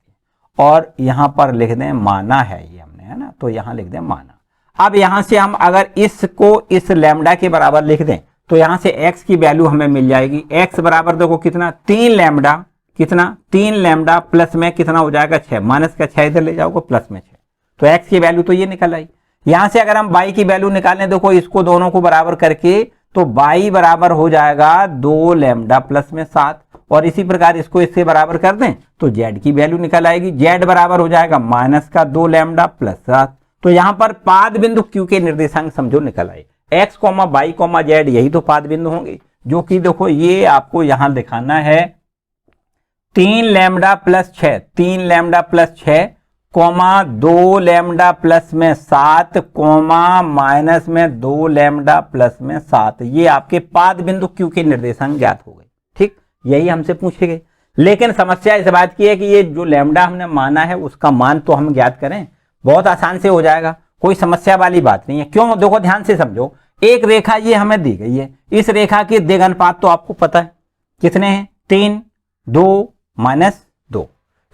और यहां पर लिख दें माना है ये हमने, है ना, तो यहां लिख दें माना। अब यहां से हम अगर इसको इस लैम्डा के बराबर लिख दें तो यहां से x की वैल्यू हमें मिल जाएगी, x बराबर देखो कितना 3 लैम्डा, कितना 3 लैम्डा प्लस में कितना हो जाएगा 6, माइनस का 6 इधर ले जाओगे प्लस में 6, तो x की वैल्यू तो ये निकल आई। यहां से अगर हम y की वैल्यू निकालें, देखो इसको दोनों को बराबर करके, तो y बराबर हो जाएगा 2 लैम्डा प्लस में 7, और इसी प्रकार इसको इससे बराबर कर दें तो z की वैल्यू निकल आएगी, z बराबर हो जाएगा माइनस का 2 लैम्डा प्लस 7। तो यहां पर पाद बिंदु Q के निर्देशांक समझो निकल आए, x, y, z यही तो पाद बिंदु होंगे, जो कि देखो ये आपको यहां दिखाना है 3 lambda plus 6, 3 lambda plus 6, 2 lambda plus में 7, माइनस में 2 लैम्डा प्लस में 7, ये आपके पाद बिंदु Q के निर्देशांक ज्ञात हो गए, ठीक, यही हमसे पूछे गए। लेकिन समस्या इस बात की है कि ये जो लैम्डा हमने माना है उसका मान तो हम ज्ञात करें, बहुत आसान से हो जाएगा, कोई समस्या वाली बात नहीं है। क्यों, देखो ध्यान से समझो, एक रेखा ये हमें दी गई है, इस रेखा के दिग अनुपात तो आपको पता है कितने हैं, 3, 2 माइनस 2,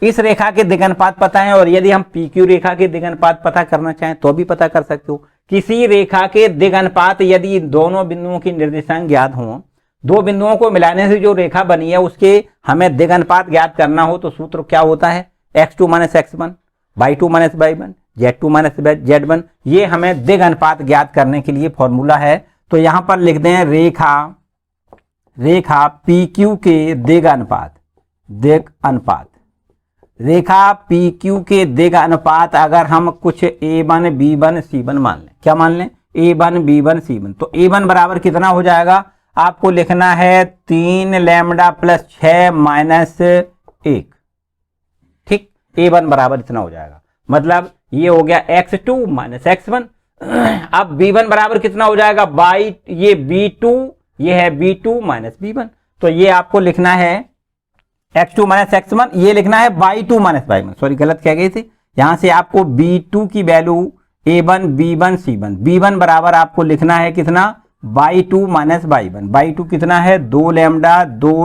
इस रेखा के दिग अनुपात पता है, और यदि हम PQ रेखा के दिग अनुपात पता करना चाहें तो भी पता कर सकते हो। किसी रेखा के दिग अनुपात यदि दोनों बिंदुओं की निर्देशांक ज्ञात हो, दो बिंदुओं को मिलाने से जो रेखा बनी है उसके हमें दिग अनुपात ज्ञात करना हो तो सूत्र क्या होता है, x2 minus x1, y2 minus y1, z2 minus z1, ये हमें दिग अनुपात ज्ञात करने के लिए फॉर्मूला है। तो यहां पर लिख दें रेखा PQ के दिग अनुपात, रेखा PQ के दिग अनुपात अगर हम कुछ A1 B1 C1 मान लें, क्या मान लें, A1 B1 C1, तो A1 बराबर कितना हो जाएगा, आपको लिखना है 3 लैम्डा प्लस 6 माइनस 1, ठीक, A1 बराबर इतना हो जाएगा, मतलब ये हो गया x2 माइनस x1। अब B1 बराबर कितना हो जाएगा, ये B2, ये है B2 माइनस B1, तो ये आपको लिखना है x2 माइनस x1, ये लिखना है y2 माइनस y1, सॉरी गलत कह गई थी, यहां से आपको B2 की value A1 B1 C1, B1 बराबर आपको लिखना है कितना, y2 माइनस y1, y2 कितना है 2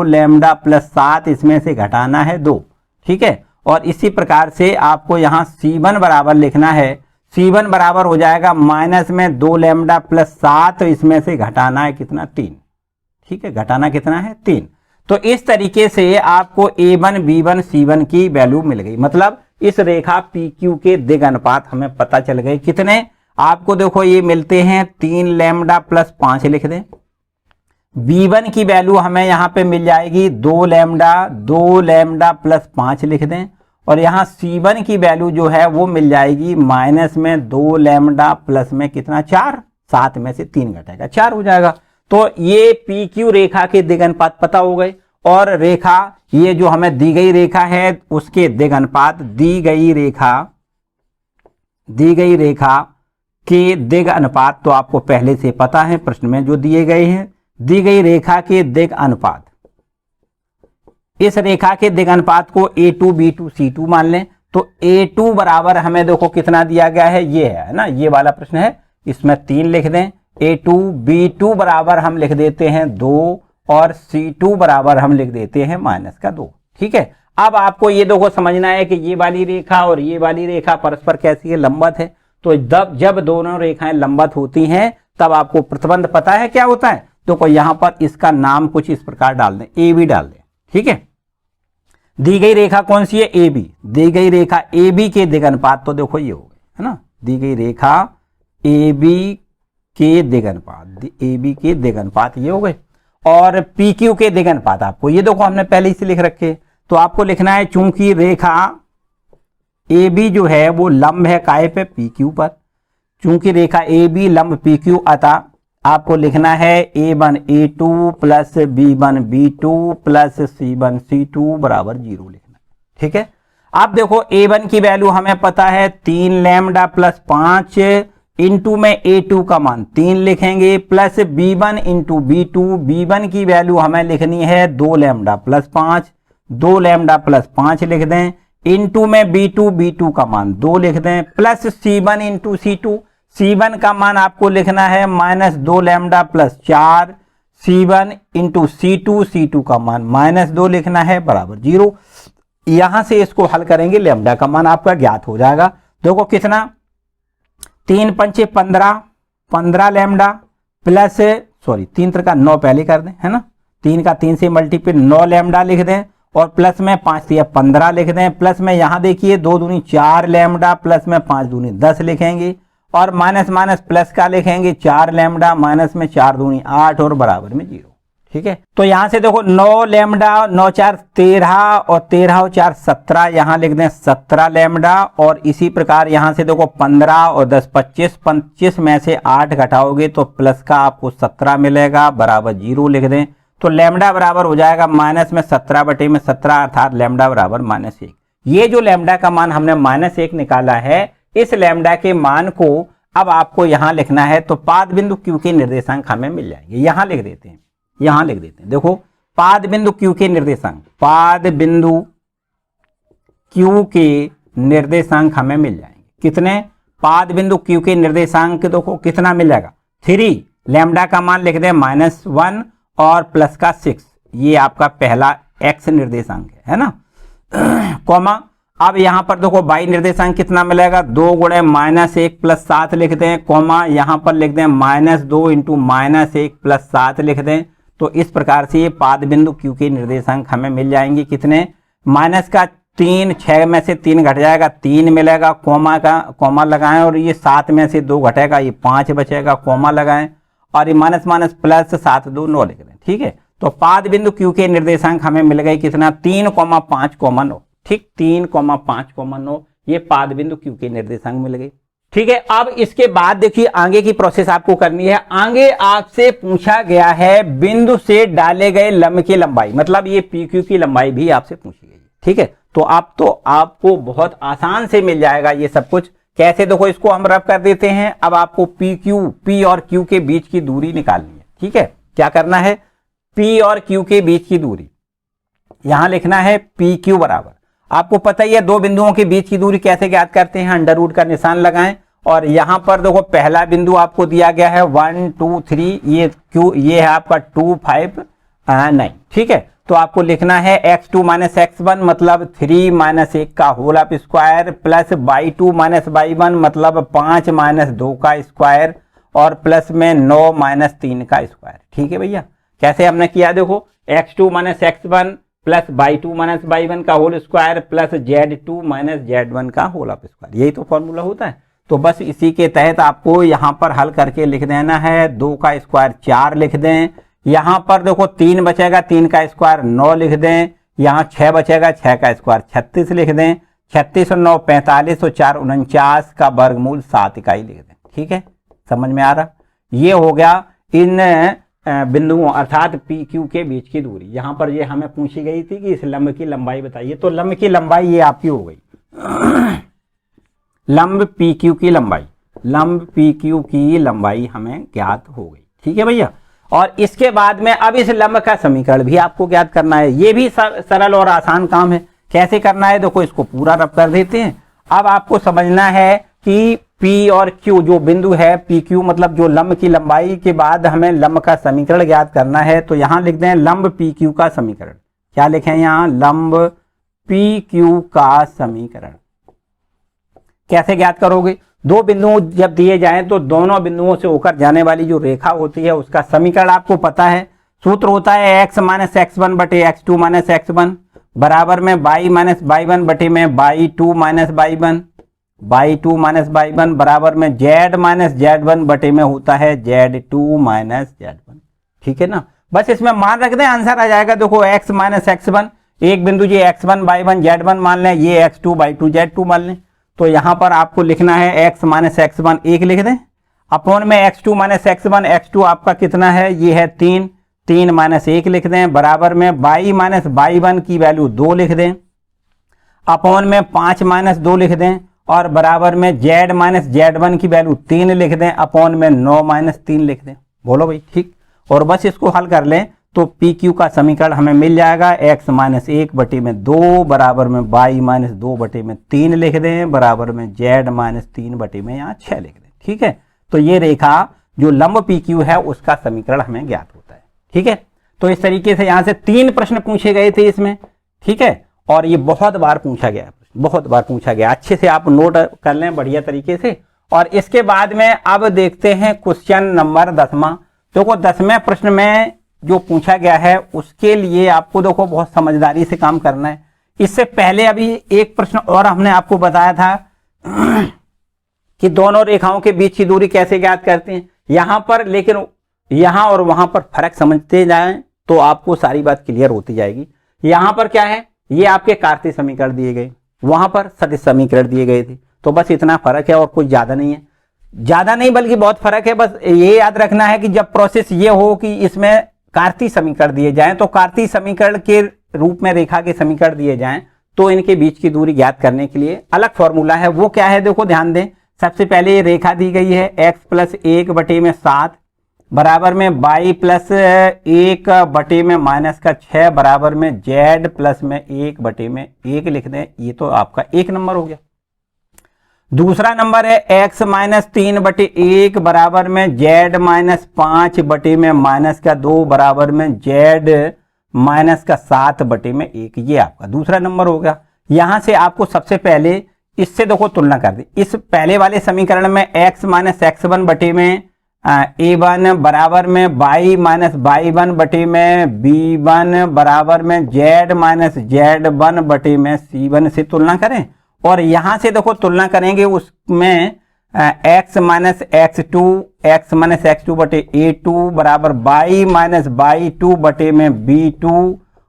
लैम्डा प्लस 7, इसमें से घटाना है 2, ठीक है। और इसी प्रकार से आपको यहां C1 बराबर लिखना है, C1 बराबर हो जाएगा माइनस में 2 लैम्डा प्लस 7, इसमें से घटाना है कितना 3, ठीक है, घटाना कितना है 3। तो इस तरीके से आपको A1 B1 C1 की वैल्यू मिल गई, मतलब इस रेखा PQ के दिग अनुपात हमें पता चल गए कितने, आपको देखो ये मिलते हैं 3 लैम्डा प्लस 5 लिख दें। B1 की वैल्यू हमें यहां पे मिल जाएगी 2 लैम्डा प्लस 5 लिख दें, और यहां C1 की वैल्यू जो है वो मिल जाएगी माइनस में 2 लैम्डा प्लस में कितना 4, 7 में से 3 घटेगा 4 हो जाएगा। तो ये PQ रेखा के दिग अनुपात पता हो गए, और रेखा ये जो हमें दी गई रेखा है उसके दिग अनुपात दी गई रेखा के दिग अनुपात तो आपको पहले से पता है, प्रश्न में जो दिए गए हैं। दी गई रेखा के दिग अनुपात, इस रेखा के दिग अनुपात को A2 B2 C2 मान लें। तो A2 बराबर हमें देखो कितना दिया गया है, ये है ना, ये वाला प्रश्न है, इसमें 3 लिख दें। A2 B2 बराबर हम लिख देते हैं 2, और C2 बराबर हम लिख देते हैं -2। ठीक है, अब आपको ये देखो समझना है कि ये वाली रेखा और ये वाली रेखा परस्पर कैसी है, लंबवत है। तो जब दोनों रेखाएं लंबवत होती हैं तब आपको प्रतिबंध पता है क्या होता है। तो यहां पर इसका नाम कुछ इस प्रकार डाल दें, AB डाल दें। ठीक है, दी गई रेखा कौन सी है, AB। दी गई रेखा AB के दिग अनुपात तो देखो ये हो गए, है ना, दी गई रेखा AB के दिग अनुपात, AB के दिग अनुपात ये हो गए। और PQ के दिग अनुपात आपको ये देखो हमने पहले ही से लिख रखे, तो आपको लिखना है चूंकि रेखा AB जो है वो लंब है काय पे, PQ पर। चूंकि रेखा AB लंब PQ, अतः आपको लिखना है A1 A2 plus B1 B2 plus C1 C2 बराबर 0 लिखना। ठीक है, अब देखो A1 की वैल्यू हमें पता है 3 लैम्डा प्लस 5 इंटू में A2 का मान 3 लिखेंगे, plus B1 into B2, B1 की वैल्यू हमें लिखनी है 2 लैम्डा प्लस 5, 2 लैम्डा प्लस 5 लिख दें, इंटू में B2 का मान 2 लिख दें, plus C1 into C2, C1 का मान आपको लिखना है -2 lambda plus 4, C1 into C2 का मान -2 लिखना है बराबर 0। यहां से इसको हल करेंगे, लैम्डा का मान आपका ज्ञात हो जाएगा। देखो कितना, 3 पंचे 15 लैम्डा प्लस 3 का 9 पहले कर दें, है ना, 3 का 3 से मल्टीप्लाई 9 लैम्डा लिख दें, और प्लस में 5 से 15 लिख दें, प्लस में यहां देखिए 2 दूनी 4 लैम्डा, प्लस में 5 दूनी 10 लिखेंगे, और माइनस माइनस प्लस का लिखेंगे 4 लैम्डा, माइनस में 4 दूनी 8 और बराबर में 0। ठीक है, तो यहां से देखो 9 लैम्डा, 9 4 13 और 13 और 4 17, यहां लिख दें 17 लैम्डा, और इसी प्रकार यहां से देखो 15 और 10 25, 25 में से 8 घटाओगे तो प्लस का आपको 17 मिलेगा बराबर 0 लिख दें। तो लैम्डा बराबर हो जाएगा माइनस में 17 बटे में 17, अर्थात लैम्डा बराबर -1। ये जो लैम्डा का मान हमने -1 निकाला है, इस लैम्डा के मान को अब आपको यहां लिखना है, तो पाद बिंदु Q के निर्देशांक हमें मिल जाएंगे। यहां लिख देते हैं, देखो पाद बिंदु Q के निर्देशांक, पाद बिंदु Q के निर्देशांक हमें मिल जाएंगे कितने, पाद बिंदु Q के निर्देशांक देखो कितना मिल जाएगा 3, लैम्डा का मान लिख दें -1 और प्लस का 6, ये आपका पहला x निर्देशांक है ना, कॉमा। अब यहां पर देखो y निर्देशांक कितना मिलेगा, 2 गुणे -1 प्लस 7 लिख दें, कॉमा, यहां पर लिख दें -2 इंटू -1 प्लस 7 लिख दें। तो इस प्रकार से ये पाद बिंदु Q के निर्देशांक हमें मिल जाएंगे कितने, माइनस का 3, 6 में से 3 घट जाएगा 3 मिलेगा, कॉमा लगाएं, और ये 7 में से 2 घटेगा, ये 5 बचेगा, कॉमा लगाएं, और ये माइनस माइनस प्लस 7 2 9 लिख दें। ठीक है, तो पाद बिंदु Q के निर्देशांक हमें मिल गए कितना, 3,5,9। ठीक, 3,5,9 ये पाद बिंदु Q के निर्देशांक मिल गए। ठीक है, अब इसके बाद देखिए आगे की प्रोसेस आपको करनी है। आगे आपसे पूछा गया है बिंदु से डाले गए लंब की लंबाई, मतलब ये PQ की लंबाई भी आपसे पूछी गई। ठीक है, तो आपको बहुत आसान से मिल जाएगा ये सब कुछ। कैसे, देखो इसको हम रफ कर देते हैं। अब आपको P और Q के बीच की दूरी निकालनी है। ठीक है, क्या करना है, P और Q के बीच की दूरी यहां लिखना है PQ बराबर, आपको पता ही है 2 बिंदुओं के बीच की दूरी कैसे ज्ञात करते हैं, अंडर रूट का निशान लगाएं, और यहां पर देखो पहला बिंदु आपको दिया गया है 1 2 3, ये है आपका 2 5 9। ठीक है, तो आपको लिखना है x2 - x1 मतलब 3 - 1 का whole of square, plus y2 - y1 मतलब 5 - 2 का स्क्वायर, और प्लस में 9 - 3 का स्क्वायर। ठीक है भैया, कैसे हमने किया देखो, x2 minus x1 plus y2 minus y1 का whole square plus z2 minus z1 का होल ऑफ स्क्वायर, यही तो फॉर्मूला होता है। तो बस इसी के तहत आपको यहाँ पर हल करके लिख देना है, 2 का स्क्वायर 4 लिख दें, यहाँ पर देखो 3 बचेगा, 3 का स्क्वायर 9 लिख दें, यहाँ 6 बचेगा, 6 का स्क्वायर 36 लिख दें, 36 और 9 45 और 4 49 का वर्गमूल 7 इकाई लिख दें। ठीक है, समझ में आ रहा। ये हो गया इन बिंदुओं अर्थात पी क्यू के बीच की दूरी। यहां पर ये हमें पूछी गई थी कि इस लंब की लंबाई बताइए, तो लंब की लंबाई ये आपकी हो गई लंब पी क्यू की लंबाई, लंब पी क्यू की लंबाई हमें ज्ञात हो गई। ठीक है भैया, और इसके बाद में अब इस लंब का समीकरण भी आपको ज्ञात करना है। ये भी सरल और आसान काम है। कैसे करना है देखो, इसको पूरा रब कर देते हैं। अब आपको समझना है कि P और Q जो बिंदु है, PQ मतलब जो लंब की लंबाई के बाद हमें लंब का समीकरण ज्ञात करना है। तो यहां लिख दें लंब PQ का समीकरण। क्या लिखें यहां, लंब PQ का समीकरण। कैसे ज्ञात करोगे, दो बिंदु जब दिए जाएं तो दोनों बिंदुओं से होकर जाने वाली जो रेखा होती है उसका समीकरण आपको पता है। सूत्र होता है x माइनस x1 बटे x2 माइनस x1 बराबर में y माइनस y1 बटे में y2 minus y1, y2 minus y1 बराबर में z माइनस z1 बटे में होता है z2 माइनस z1। ठीक है ना, बस इसमें मान रख दें, आंसर आ जाएगा। देखो x माइनस x1, एक बिंदु जी x1 y1 z1 मान लें, ये x2 y2 z2 मान लें। तो यहां पर आपको लिखना है x माइनस x1 1 लिख दें, अपॉन में x2 माइनस x1, x2 आपका कितना है, ये है 3, 3 माइनस 1 लिख दें, बराबर में y माइनस y1 की वैल्यू 2 लिख दें, अपॉन में 5 माइनस 2 लिख दें, और बराबर में z माइनस z1 की वैल्यू 3 लिख दें, अपॉन में 9 माइनस 3 लिख दें। बोलो भाई, ठीक। और बस इसको हल कर लें तो पी क्यू का समीकरण हमें मिल जाएगा, x माइनस 1 बटे में 2 बराबर में y माइनस 2 बटे में 3 लिख दें, बराबर में z माइनस 3 बटे में यहाँ 6 लिख दें। ठीक है, तो ये रेखा जो लंब पी क्यू है उसका समीकरण हमें ज्ञात होता है। ठीक है, तो इस तरीके से यहाँ से 3 प्रश्न पूछे गए थे इसमें। ठीक है, और ये बहुत बार पूछा गया, बहुत बार पूछा गया। अच्छे से आप नोट कर लें बढ़िया तरीके से। और इसके बाद में अब देखते हैं क्वेश्चन नंबर 10वां। देखो 10वें प्रश्न में जो पूछा गया है उसके लिए आपको देखो बहुत समझदारी से काम करना है। इससे पहले अभी एक प्रश्न और हमने आपको बताया था कि दोनों रेखाओं के बीच की दूरी कैसे ज्ञात करते हैं यहां पर, लेकिन यहां और वहां पर फर्क समझते जाएं तो आपको सारी बात क्लियर होती जाएगी। यहां पर क्या है, ये आपके कार्तीय समीकरण दिए गए, वहां पर सदिश समीकरण दिए गए थे। तो बस इतना फर्क है और कुछ ज्यादा नहीं है, ज्यादा नहीं बल्कि बहुत फर्क है। बस ये याद रखना है कि जब प्रोसेस ये हो कि इसमें कार्तीय समीकरण दिए जाएं तो कार्तीय समीकरण के रूप में रेखा के समीकरण दिए जाएं तो इनके बीच की दूरी ज्ञात करने के लिए अलग फॉर्मूला है। वो क्या है देखो ध्यान दें। सबसे पहले ये रेखा दी गई है x प्लस 1 बटे में 7 बराबर में y प्लस 1 बटे में माइनस का 6 बराबर में z प्लस में 1 बटे में 1 लिख दें। ये तो आपका एक नंबर हो गया। दूसरा नंबर है x माइनस 3 बटे 1 बराबर में z माइनस 5 बटे में माइनस का 2 बराबर में z माइनस का 7 बटे में 1। ये आपका दूसरा नंबर हो गया। यहां से आपको सबसे पहले इससे देखो तुलना कर दी। इस पहले वाले समीकरण में x माइनस x1 बटे में a1 बराबर में y माइनस y1 बटे में b1 बराबर में z माइनस z1 बटे में c1 से तुलना करें। और यहां से देखो तुलना करेंगे उसमें x माइनस x2 बटे a2 बराबर y माइनस y2 बटे में b2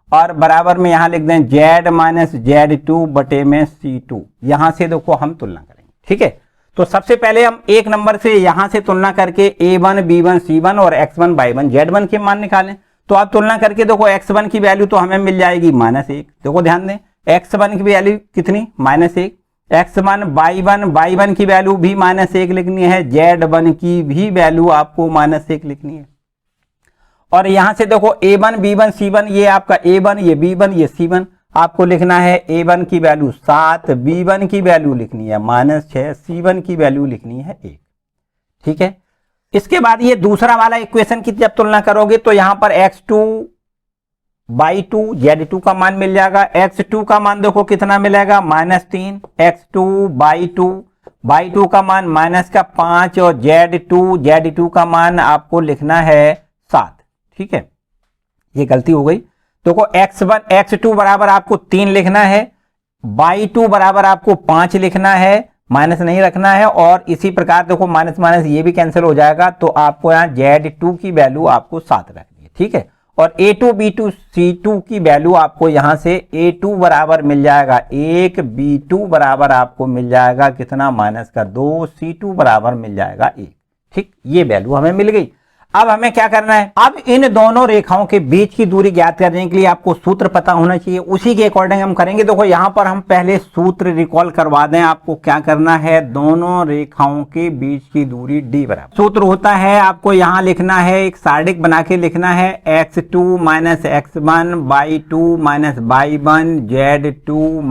और बराबर में यहां लिख दें z माइनस z2 बटे में c2। यहां से देखो हम तुलना करेंगे। ठीक है, तो सबसे पहले हम एक नंबर से यहां से तुलना करके a1 b1 c1 और x1 y1 z1 के मान निकालें। तो आप तुलना करके देखो x1 की वैल्यू तो हमें मिल जाएगी -1। देखो ध्यान दें, x1 की वैल्यू कितनी -1, x1 y1 की वैल्यू भी -1 लिखनी है, z1 की भी वैल्यू आपको -1 लिखनी है। और यहां से देखो a1 b1 c1, ये आपका a1 ये b1 ये c1, आपको लिखना है a1 की वैल्यू 7, b1 की वैल्यू लिखनी है -6, c1 की वैल्यू लिखनी है 1। ठीक है, इसके बाद ये दूसरा वाला इक्वेशन की जब तुलना करोगे तो यहां पर x2 y2 z2 का मान मिल जाएगा। x2 का मान देखो कितना मिलेगा -3, x2 y2 का मान -5 और z2 का मान आपको लिखना है 7। ठीक है, ये गलती हो गई। देखो x2 बराबर आपको 3 लिखना है, y2 बराबर आपको 5 लिखना है, माइनस नहीं रखना है, और इसी प्रकार देखो माइनस माइनस ये भी कैंसिल हो जाएगा, तो आपको यहाँ z2 की वैल्यू आपको 7 रखनी है, ठीक है। और a2 b2 c2 की वैल्यू आपको यहां से a2 बराबर मिल जाएगा 1, b2 बराबर आपको मिल जाएगा कितना -2, c2 बराबर मिल जाएगा 1, ठीक। ये वैल्यू हमें मिल गई। अब हमें क्या करना है, अब इन दोनों रेखाओं के बीच की दूरी ज्ञात करने के लिए आपको सूत्र पता होना चाहिए, उसी के अकॉर्डिंग हम करेंगे। देखो यहां पर हम पहले सूत्र रिकॉल करवा दें आपको। क्या करना है, दोनों रेखाओं के बीच की दूरी d बराबर, सूत्र होता है आपको यहां लिखना है, एक सारणी बना के लिखना है x2 - x1 y2 - y1 z2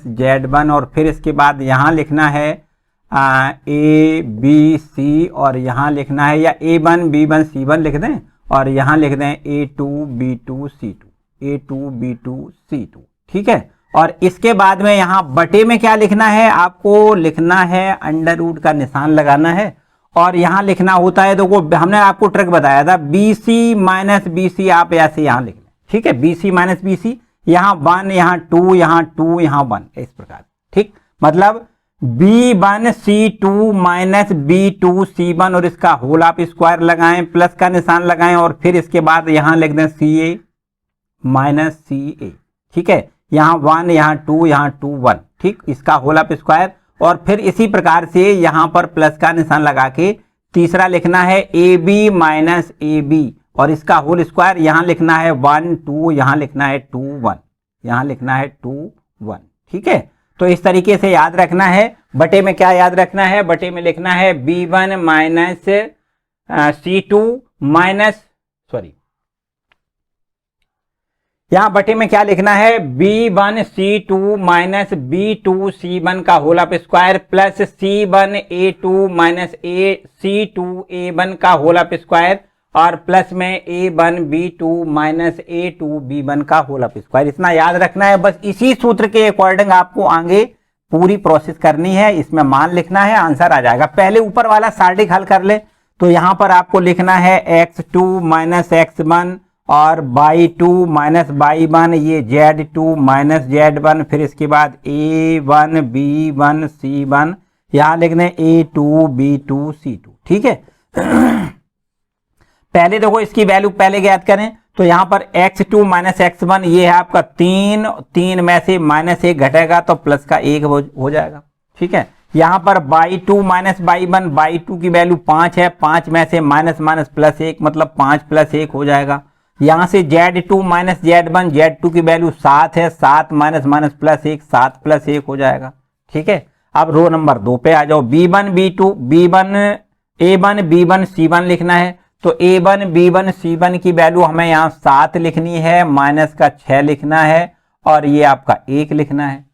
- z1, और फिर इसके बाद यहां लिखना है ए बी सी, और यहां लिखना है या A1 B1 C1 लिख दें, और यहां लिख दें A2 B2 C2, A2 B2 C2, ठीक है। और इसके बाद में यहां बटे में क्या लिखना है, आपको लिखना है अंडर रूट का निशान लगाना है, और यहां लिखना होता है, देखो हमने आपको ट्रिक बताया था, BC - BC आप ऐसे यहां लिख लें, ठीक है। BC - BC, यहां 1, यहां 2, यहां 2, यहां 1, इस प्रकार, ठीक। मतलब B1 C2 - B2 C1, और इसका होल आप स्क्वायर लगाएं, प्लस का निशान लगाएं, और फिर इसके बाद यहां लिख दें CA - CA, ठीक है। यहां 1, यहां 2, यहां 2 1, ठीक। इसका होल आप स्क्वायर, और फिर इसी प्रकार से यहां पर प्लस का निशान लगा के तीसरा लिखना है AB - AB, और इसका होल स्क्वायर, यहां लिखना है 1 2, यहां लिखना है 2 1, यहां लिखना है 2 1, ठीक है। तो इस तरीके से याद रखना है। बटे में क्या याद रखना है, बटे में लिखना है B1 - C2 यहां बटे में क्या लिखना है, B1 C2 - B2 C1 का whole of square, plus C1 A2 - C2 A1 का होल ऑफ स्क्वायर, और प्लस में A1 B2 - A2 B1 का होल ऑफ स्क्वायर। इतना याद रखना है। बस इसी सूत्र के अकॉर्डिंग आपको आगे पूरी प्रोसेस करनी है, इसमें मान लिखना है, आंसर आ जाएगा। पहले ऊपर वाला सारणी हल कर ले, तो यहां पर आपको लिखना है x2 - x1 और y2 - y1, ये z2 - z1, फिर इसके बाद A1 B1 C1, यहां लिख दें A2 B2 C2, ठीक है। पहले देखो इसकी वैल्यू पहले ज्ञात करें, तो यहां पर x2 - x1 ये है आपका 3 में से -1 घटेगा तो प्लस का 1 हो जाएगा, ठीक है। यहां पर y2 - y1, y2 की वैल्यू 5 है, 5 में से माइनस प्लस 1, मतलब 5 + 1 हो जाएगा। यहां से z2 - z1, z2 की वैल्यू 7 है, 7 - प्लस 1, 7 + 1 हो जाएगा, ठीक है। अब रो नंबर 2 पे आ जाओ, A1 B1 C1 लिखना है, तो A1 B1 C1 की वैल्यू हमें यहाँ 7 लिखनी है, माइनस का 6 लिखना है, और ये आपका 1 लिखना है।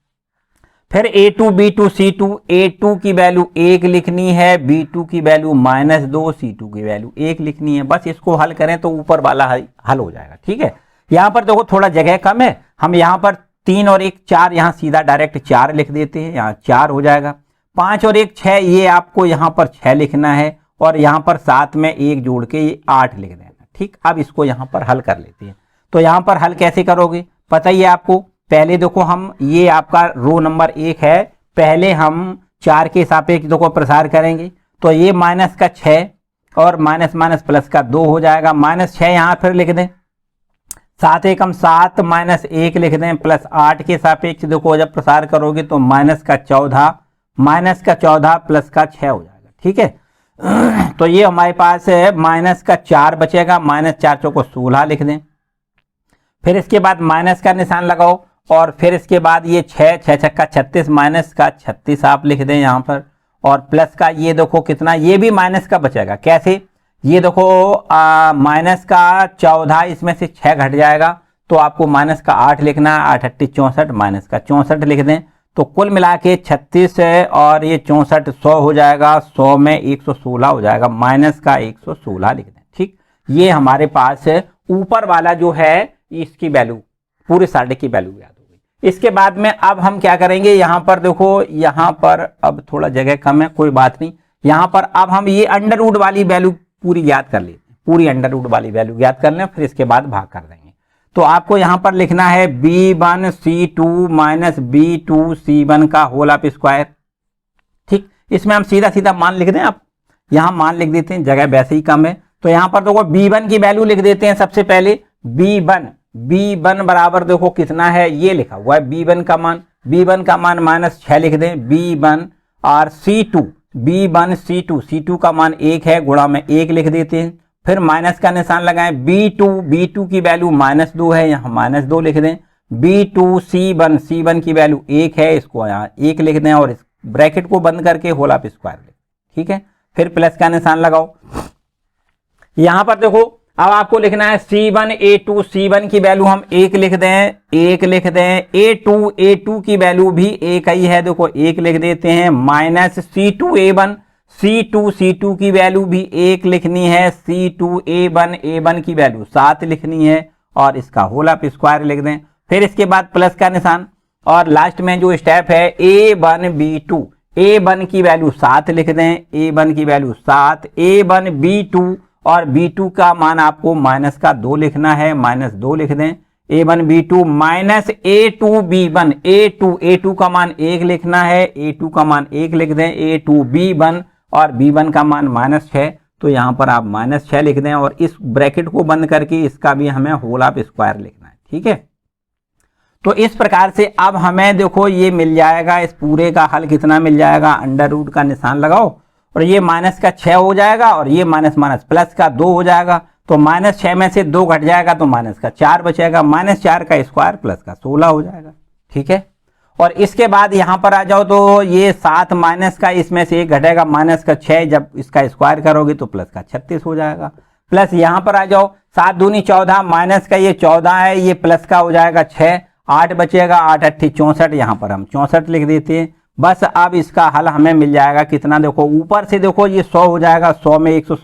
फिर A2 B2 C2, A2 की वैल्यू 1 लिखनी है, B2 की वैल्यू -2, C2 की वैल्यू 1 लिखनी है। बस इसको हल करें तो ऊपर वाला हल हो जाएगा, ठीक है। यहाँ पर देखो थोड़ा जगह कम है, हम यहाँ पर 3 और 1 4, यहाँ सीधा डायरेक्ट 4 लिख देते हैं, यहाँ 4 हो जाएगा। 5 और 1 6, ये आपको यहाँ पर 6 लिखना है, और यहां पर 7 में 1 जोड़ के ये 8 लिख देना, ठीक। अब इसको यहां पर हल कर लेते हैं। तो यहां पर हल कैसे करोगे, पता ही है आपको। पहले देखो हम, ये आपका रो नंबर 1 है, पहले हम 4 के सापेक्ष देखो प्रसार करेंगे, तो ये माइनस का 6 और माइनस प्लस का 2 हो जाएगा। -6 यहां फिर लिख दें, 7 एकम 7 -1 लिख दें, प्लस 8 के सापेक्ष देखो जब प्रसार करोगे तो -14 प्लस का 6 हो जाएगा, ठीक है। तो ये हमारे पास है -4 बचेगा, -4 चौको 16 लिख दें। फिर इसके बाद माइनस का निशान लगाओ, और फिर इसके बाद ये 6 छक्का 36, माइनस का 36 आप लिख दें यहाँ पर, और प्लस का ये देखो कितना, ये भी माइनस का बचेगा। कैसे, ये देखो माइनस का 14, इसमें से 6 घट जाएगा, तो आपको माइनस का 8 लिखना है, 8 8 64, माइनस का 64 लिख दें। तो कुल मिला के 36 है, और ये 64 100 हो जाएगा, 100 में 116 हो जाएगा, माइनस का 116 लिख दें, ठीक। ये हमारे पास ऊपर वाला जो है इसकी वैल्यू, पूरे सारणी की वैल्यू याद हो गई। इसके बाद में अब हम क्या करेंगे, यहां पर देखो, यहां पर अब थोड़ा जगह कम है, कोई बात नहीं। यहां पर अब हम ये अंडर रूट वाली वैल्यू पूरी याद कर लेते हैं, पूरी अंडर रूट वाली वैल्यू याद कर लें, फिर इसके बाद भाग कर देंगे। तो आपको यहां पर लिखना है B1C2 माइनस B2C1 का होल ऑफ स्क्वायर। ठीक, इसमें हम सीधा सीधा मान लिख दें, आप यहां मान लिख देते हैं, जगह वैसे ही कम है। तो यहां पर देखो B1 की वैल्यू लिख देते हैं सबसे पहले। B1 बराबर देखो कितना है, ये लिखा हुआ है B1 का मान, B1 का मान -6 लिख दें B1, और C2 का मान 1 है, गुणा में 1 लिख देते हैं। फिर माइनस का निशान लगाएं। B2 की वैल्यू -2 है, यहाँ -2 लिख दें। B2C1 की वैल्यू 1 है, इसको यहाँ 1 लिख दें, और इस ब्रैकेट को बंद करके होल ऑफ स्क्वायर लिख। ठीक है, फिर प्लस का निशान लगाओ। यहां पर देखो अब आपको लिखना है C1 की वैल्यू हम 1 लिख दें, A2 की वैल्यू भी 1 ही है, देखो 1 लिख देते हैं, माइनस C2 की वैल्यू भी 1 लिखनी है, C2A1 की वैल्यू 7 लिखनी है, और इसका होल ऑफ स्क्वायर लिख दें। फिर इसके बाद प्लस का निशान, और लास्ट में जो स्टेप है A1 की वैल्यू 7 लिख दें, A1 की वैल्यू 7, A1 B2, और B2 का मान आपको -2 लिखना है, -2 लिख दें। A1 B2 minus A2 B1, A2 का मान 1 लिखना है, A2 का मान 1 लिख दें, A2 B1, और B1 का मान -6, तो यहां पर आप -6 लिख दें, और इस ब्रैकेट को बंद करके इसका भी हमें होल ऑफ स्क्वायर लिखना है। ठीक है, तो इस प्रकार से अब हमें देखो ये मिल जाएगा, इस पूरे का हल कितना मिल जाएगा, अंडर रूट का निशान लगाओ, और ये -6 हो जाएगा, और ये माइनस प्लस का 2 हो जाएगा, तो -6 में से 2 घट जाएगा तो -4 बचेगा, -4 का स्क्वायर प्लस का 16 हो जाएगा। ठीक है, और इसके बाद यहां पर आ जाओ, तो ये 7 माइनस का, इसमें से 1 घटेगा, -6, जब इसका स्क्वायर करोगे तो प्लस का 36 हो जाएगा। प्लस यहां पर आ जाओ, 7 दूनी 14, माइनस का ये 14 है, ये प्लस का हो जाएगा 6, 8 बचेगा, 8 8 64, यहां पर हम 64 लिख देते हैं। बस अब इसका हल हमें मिल जाएगा कितना, देखो ऊपर से देखो ये 100 हो जाएगा, 100 में 100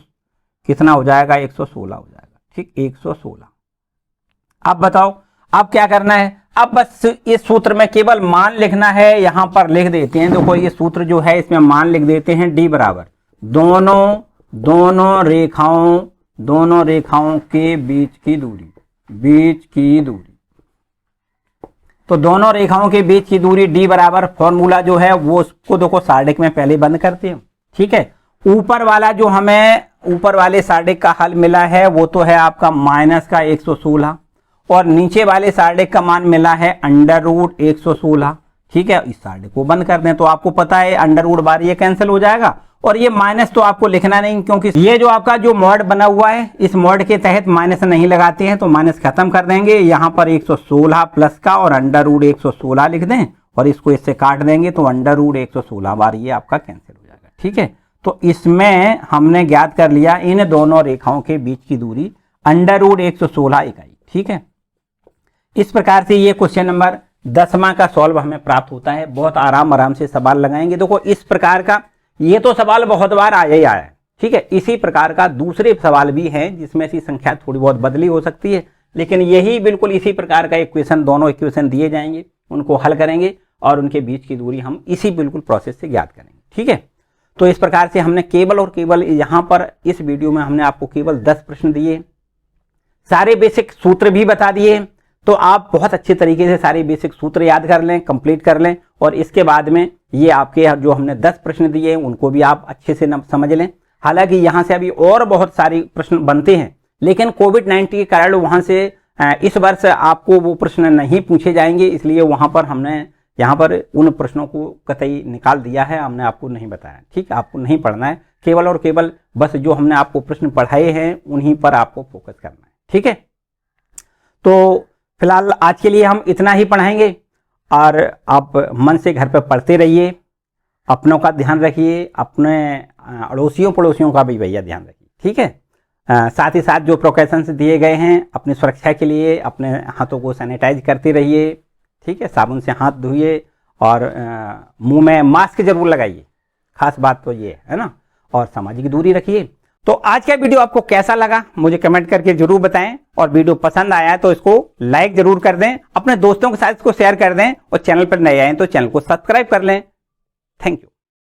कितना हो जाएगा, 116 हो जाएगा। ठीक, 116। अब बताओ अब क्या करना है, अब बस इस सूत्र में केवल मान लिखना है, यहां पर लिख देते हैं। देखो ये सूत्र जो है इसमें मान लिख देते हैं, D बराबर दोनों रेखाओं के बीच की दूरी, तो दोनों रेखाओं के बीच की दूरी D बराबर, फॉर्मूला जो है वो उसको देखो सारडेक में पहले बंद करते हैं। ठीक है, ऊपर वाला जो हमें ऊपर वाले सारडेक का हल मिला है वो तो है आपका -116, और नीचे वाले सारडेक का मान मिला है √116। ठीक है, इस सारडेक को बंद कर दें, तो आपको पता है अंडर रूट बार ये कैंसिल हो जाएगा, और ये माइनस तो आपको लिखना नहीं, क्योंकि ये जो आपका जो मॉड बना हुआ है इस मॉड के तहत माइनस नहीं लगाते हैं, तो माइनस खत्म कर देंगे। यहां पर 116 प्लस का और √116 लिख दें, और इसको इससे काट देंगे, तो √116 बार ये आपका कैंसिल हो जाएगा। ठीक है, तो इसमें हमने ज्ञात कर लिया इन दोनों रेखाओं के बीच की दूरी √116 इकाई। ठीक है, इस प्रकार से ये क्वेश्चन नंबर 10वां का सॉल्व हमें प्राप्त होता है। बहुत आराम से सवाल लगाएंगे। देखो इस प्रकार का ये तो सवाल बहुत बार आया ही आया है। ठीक है, इसी प्रकार का दूसरे सवाल भी हैं जिसमें से संख्या थोड़ी बहुत बदली हो सकती है, लेकिन यही बिल्कुल इसी प्रकार का इक्वेशन, दोनों इक्वेशन दिए जाएंगे, उनको हल करेंगे और उनके बीच की दूरी हम इसी बिल्कुल प्रोसेस से ज्ञात करेंगे। ठीक है, तो इस प्रकार से हमने केवल और केवल यहां पर इस वीडियो में हमने आपको केवल 10 प्रश्न दिए, सारे बेसिक सूत्र भी बता दिए, तो आप बहुत अच्छे तरीके से सारे बेसिक सूत्र याद कर लें, कंप्लीट कर लें, और इसके बाद में ये आपके जो हमने 10 प्रश्न दिए हैं उनको भी आप अच्छे से समझ लें। हालांकि यहां से अभी और बहुत सारे प्रश्न बनते हैं, लेकिन कोविड-19 के कारण वहां से इस वर्ष आपको वो प्रश्न नहीं पूछे जाएंगे, इसलिए वहां पर हमने यहाँ पर उन प्रश्नों को कतई निकाल दिया है, हमने आपको नहीं बताया। ठीक, आपको नहीं पढ़ना है, केवल और केवल बस जो हमने आपको प्रश्न पढ़ाए हैं उन्हीं पर आपको फोकस करना है। ठीक है, तो फिलहाल आज के लिए हम इतना ही पढ़ाएंगे, और आप मन से घर पर पढ़ते रहिए, अपनों का ध्यान रखिए, अपने अड़ोसियों पड़ोसियों का भी भैया ध्यान रखिए। ठीक है, साथ ही साथ जो प्रिकॉशंस दिए गए हैं अपनी सुरक्षा के लिए अपने हाथों को सैनिटाइज करते रहिए। ठीक है, साबुन से हाथ धोइए, और मुंह में मास्क जरूर लगाइए, खास बात तो ये है ना, और सामाजिक दूरी रखिए। तो आज का वीडियो आपको कैसा लगा मुझे कमेंट करके जरूर बताएं, और वीडियो पसंद आया तो इसको लाइक जरूर कर दें, अपने दोस्तों के साथ इसको शेयर कर दें, और चैनल पर नए आए तो चैनल को सब्सक्राइब कर लें। Thank you.